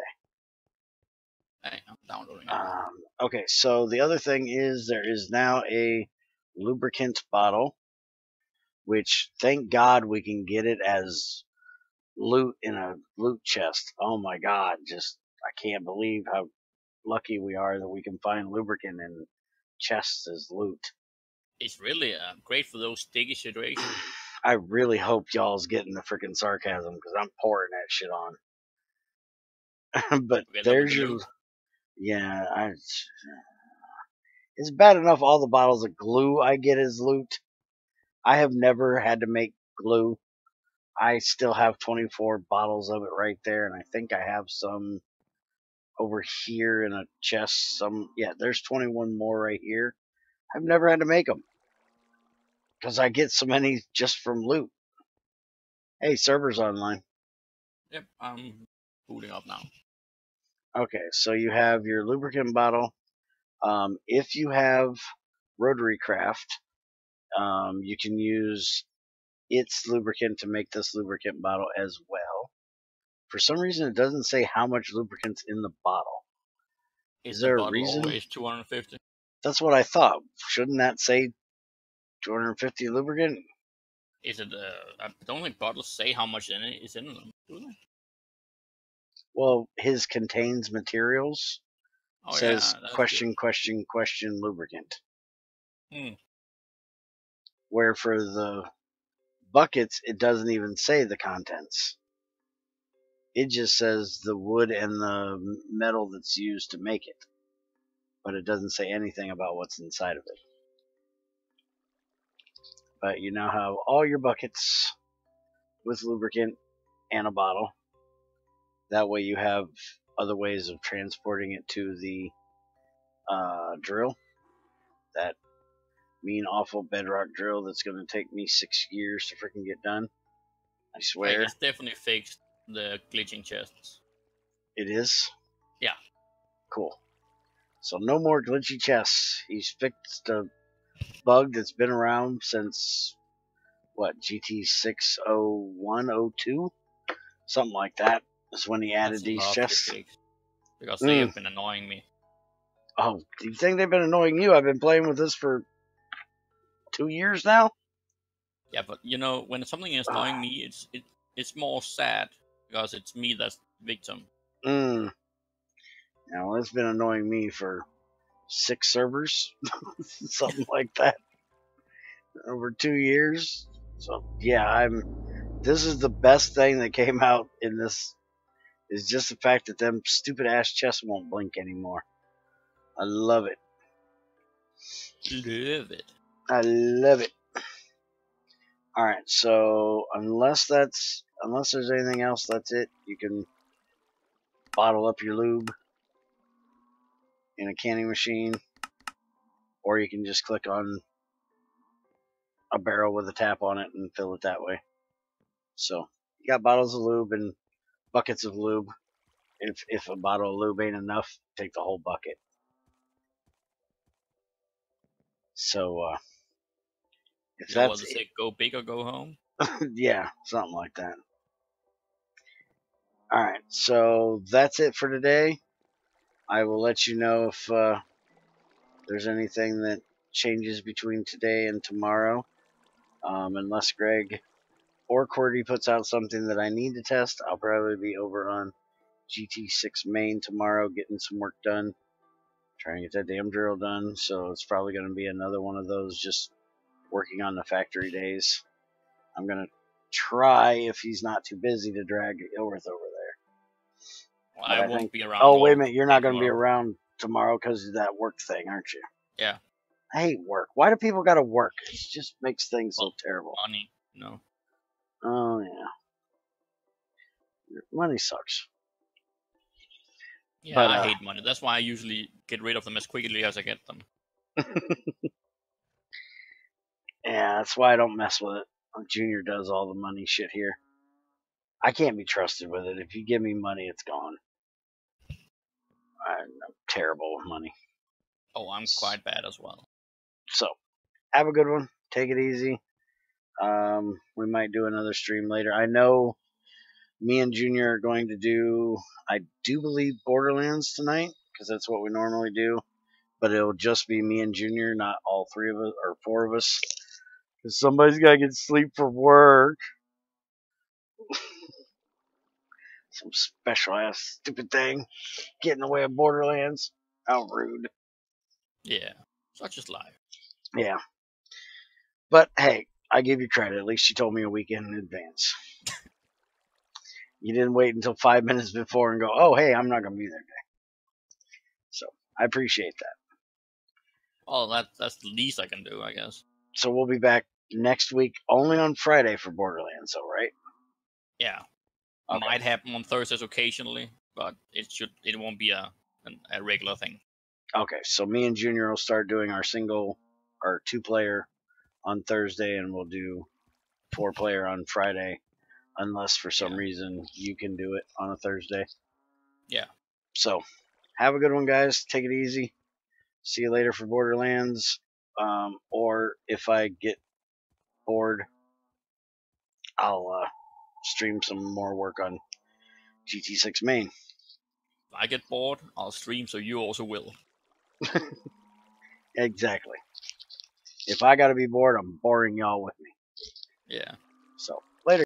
Hey, I'm downloading it. Okay, so the other thing is there is now a lubricant bottle, which thank God we can get it as loot in a loot chest. Oh my God, just I can't believe how lucky we are that we can find lubricant in chests as loot. It's really great for those sticky situations. I really hope y'all's getting the freaking sarcasm, because I'm pouring that shit on. But there's your... Yeah, it's bad enough all the bottles of glue I get as loot. I have never had to make glue. I still have 24 bottles of it right there, and I think I have some over here in a chest. There's 21 more right here. I've never had to make them because I get so many just from loot. Hey, server's online. Yep, I'm booting up now. Okay, so you have your lubricant bottle. If you have rotary craft, you can use its lubricant to make this lubricant bottle as well. For some reason, it doesn't say how much lubricant's in the bottle. Is there the a bottle reason? always 250? That's what I thought. Shouldn't that say 250 lubricant? Is it? I don't think bottles say how much in it is in them, do they? Well, his contains materials. Oh Says yeah, that's question, good. question lubricant. Hmm. Where for the buckets, it doesn't even say the contents. It just says the wood and the metal that's used to make it. But it doesn't say anything about what's inside of it. But you now have all your buckets with lubricant and a bottle. That way you have other ways of transporting it to the drill. That mean, awful bedrock drill that's going to take me 6 years to freaking get done. I swear. It's definitely fixed the glitching chests. It is? Yeah. Cool. So no more glitchy chests. He's fixed a bug that's been around since, what, GT6 01, 02? Something like that is when he added these chests. Fixed, because they have been annoying me. Oh, do you think they've been annoying you? I've been playing with this for 2 years now. Yeah, but you know, when something is annoying me, it's more sad because it's me that's the victim. Now it's been annoying me for 6 servers, something like that, over 2 years. So yeah, this is the best thing that came out in this. Is just the fact that them stupid ass chests won't blink anymore. I love it. Love it. I love it. Alright, so unless there's anything else, that's it. You can bottle up your lube in a canning machine, or you can just click on a barrel with a tap on it and fill it that way. So you got bottles of lube and buckets of lube. If a bottle of lube ain't enough, take the whole bucket. So if that's it, go big or go home. Yeah, something like that. Alright, so that's it for today. I will let you know if there's anything that changes between today and tomorrow. Unless Greg or Qwerty puts out something that I need to test, I'll probably be over on GT6 main tomorrow getting some work done. Trying to get that damn drill done, so it's probably going to be another one of those just working on the factory days. I'm going to try, if he's not too busy, to drag Ilworth over there. Well, I won't be around. Oh, wait a minute. You're not going to be around tomorrow because of that work thing, aren't you? Yeah. I hate work. Why do people got to work? It just makes things so terrible. Money, no. Oh, yeah. Money sucks. Yeah, but, I hate money. That's why I usually get rid of them as quickly as I get them. Yeah, that's why I don't mess with it. Junior does all the money shit here. I can't be trusted with it. If you give me money, it's gone. I'm terrible with money. Oh, I'm quite bad as well. So, have a good one. Take it easy. We might do another stream later. I know me and Junior are going to do, I do believe, Borderlands tonight, because that's what we normally do. But it'll just be me and Junior, not all 3 of us, or 4 of us. Because somebody's got to get sleep for work. Some special ass stupid thing. Get in the way of Borderlands. How rude. Yeah, such is life. Yeah. But hey, I give you credit. At least you told me a weekend in advance. You didn't wait until 5 minutes before and go, oh, hey, I'm not going to be there today. So, I appreciate that. Oh, that's the least I can do, I guess. So, we'll be back next week, only on Friday for Borderlands, though, right? Yeah. Okay. Might happen on Thursdays occasionally. but it won't be a regular thing. Okay, so me and Junior will start doing our single or 2-player on Thursday, and we'll do 4-player on Friday, unless for some reason you can do it on a Thursday. Yeah. So, have a good one, guys. Take it easy. See you later for Borderlands. Or if I get bored, I'll stream some more work on GT6 main. If I get bored, I'll stream, so you also will. Exactly. If I gotta be bored, I'm boring y'all with me. Yeah. So, later.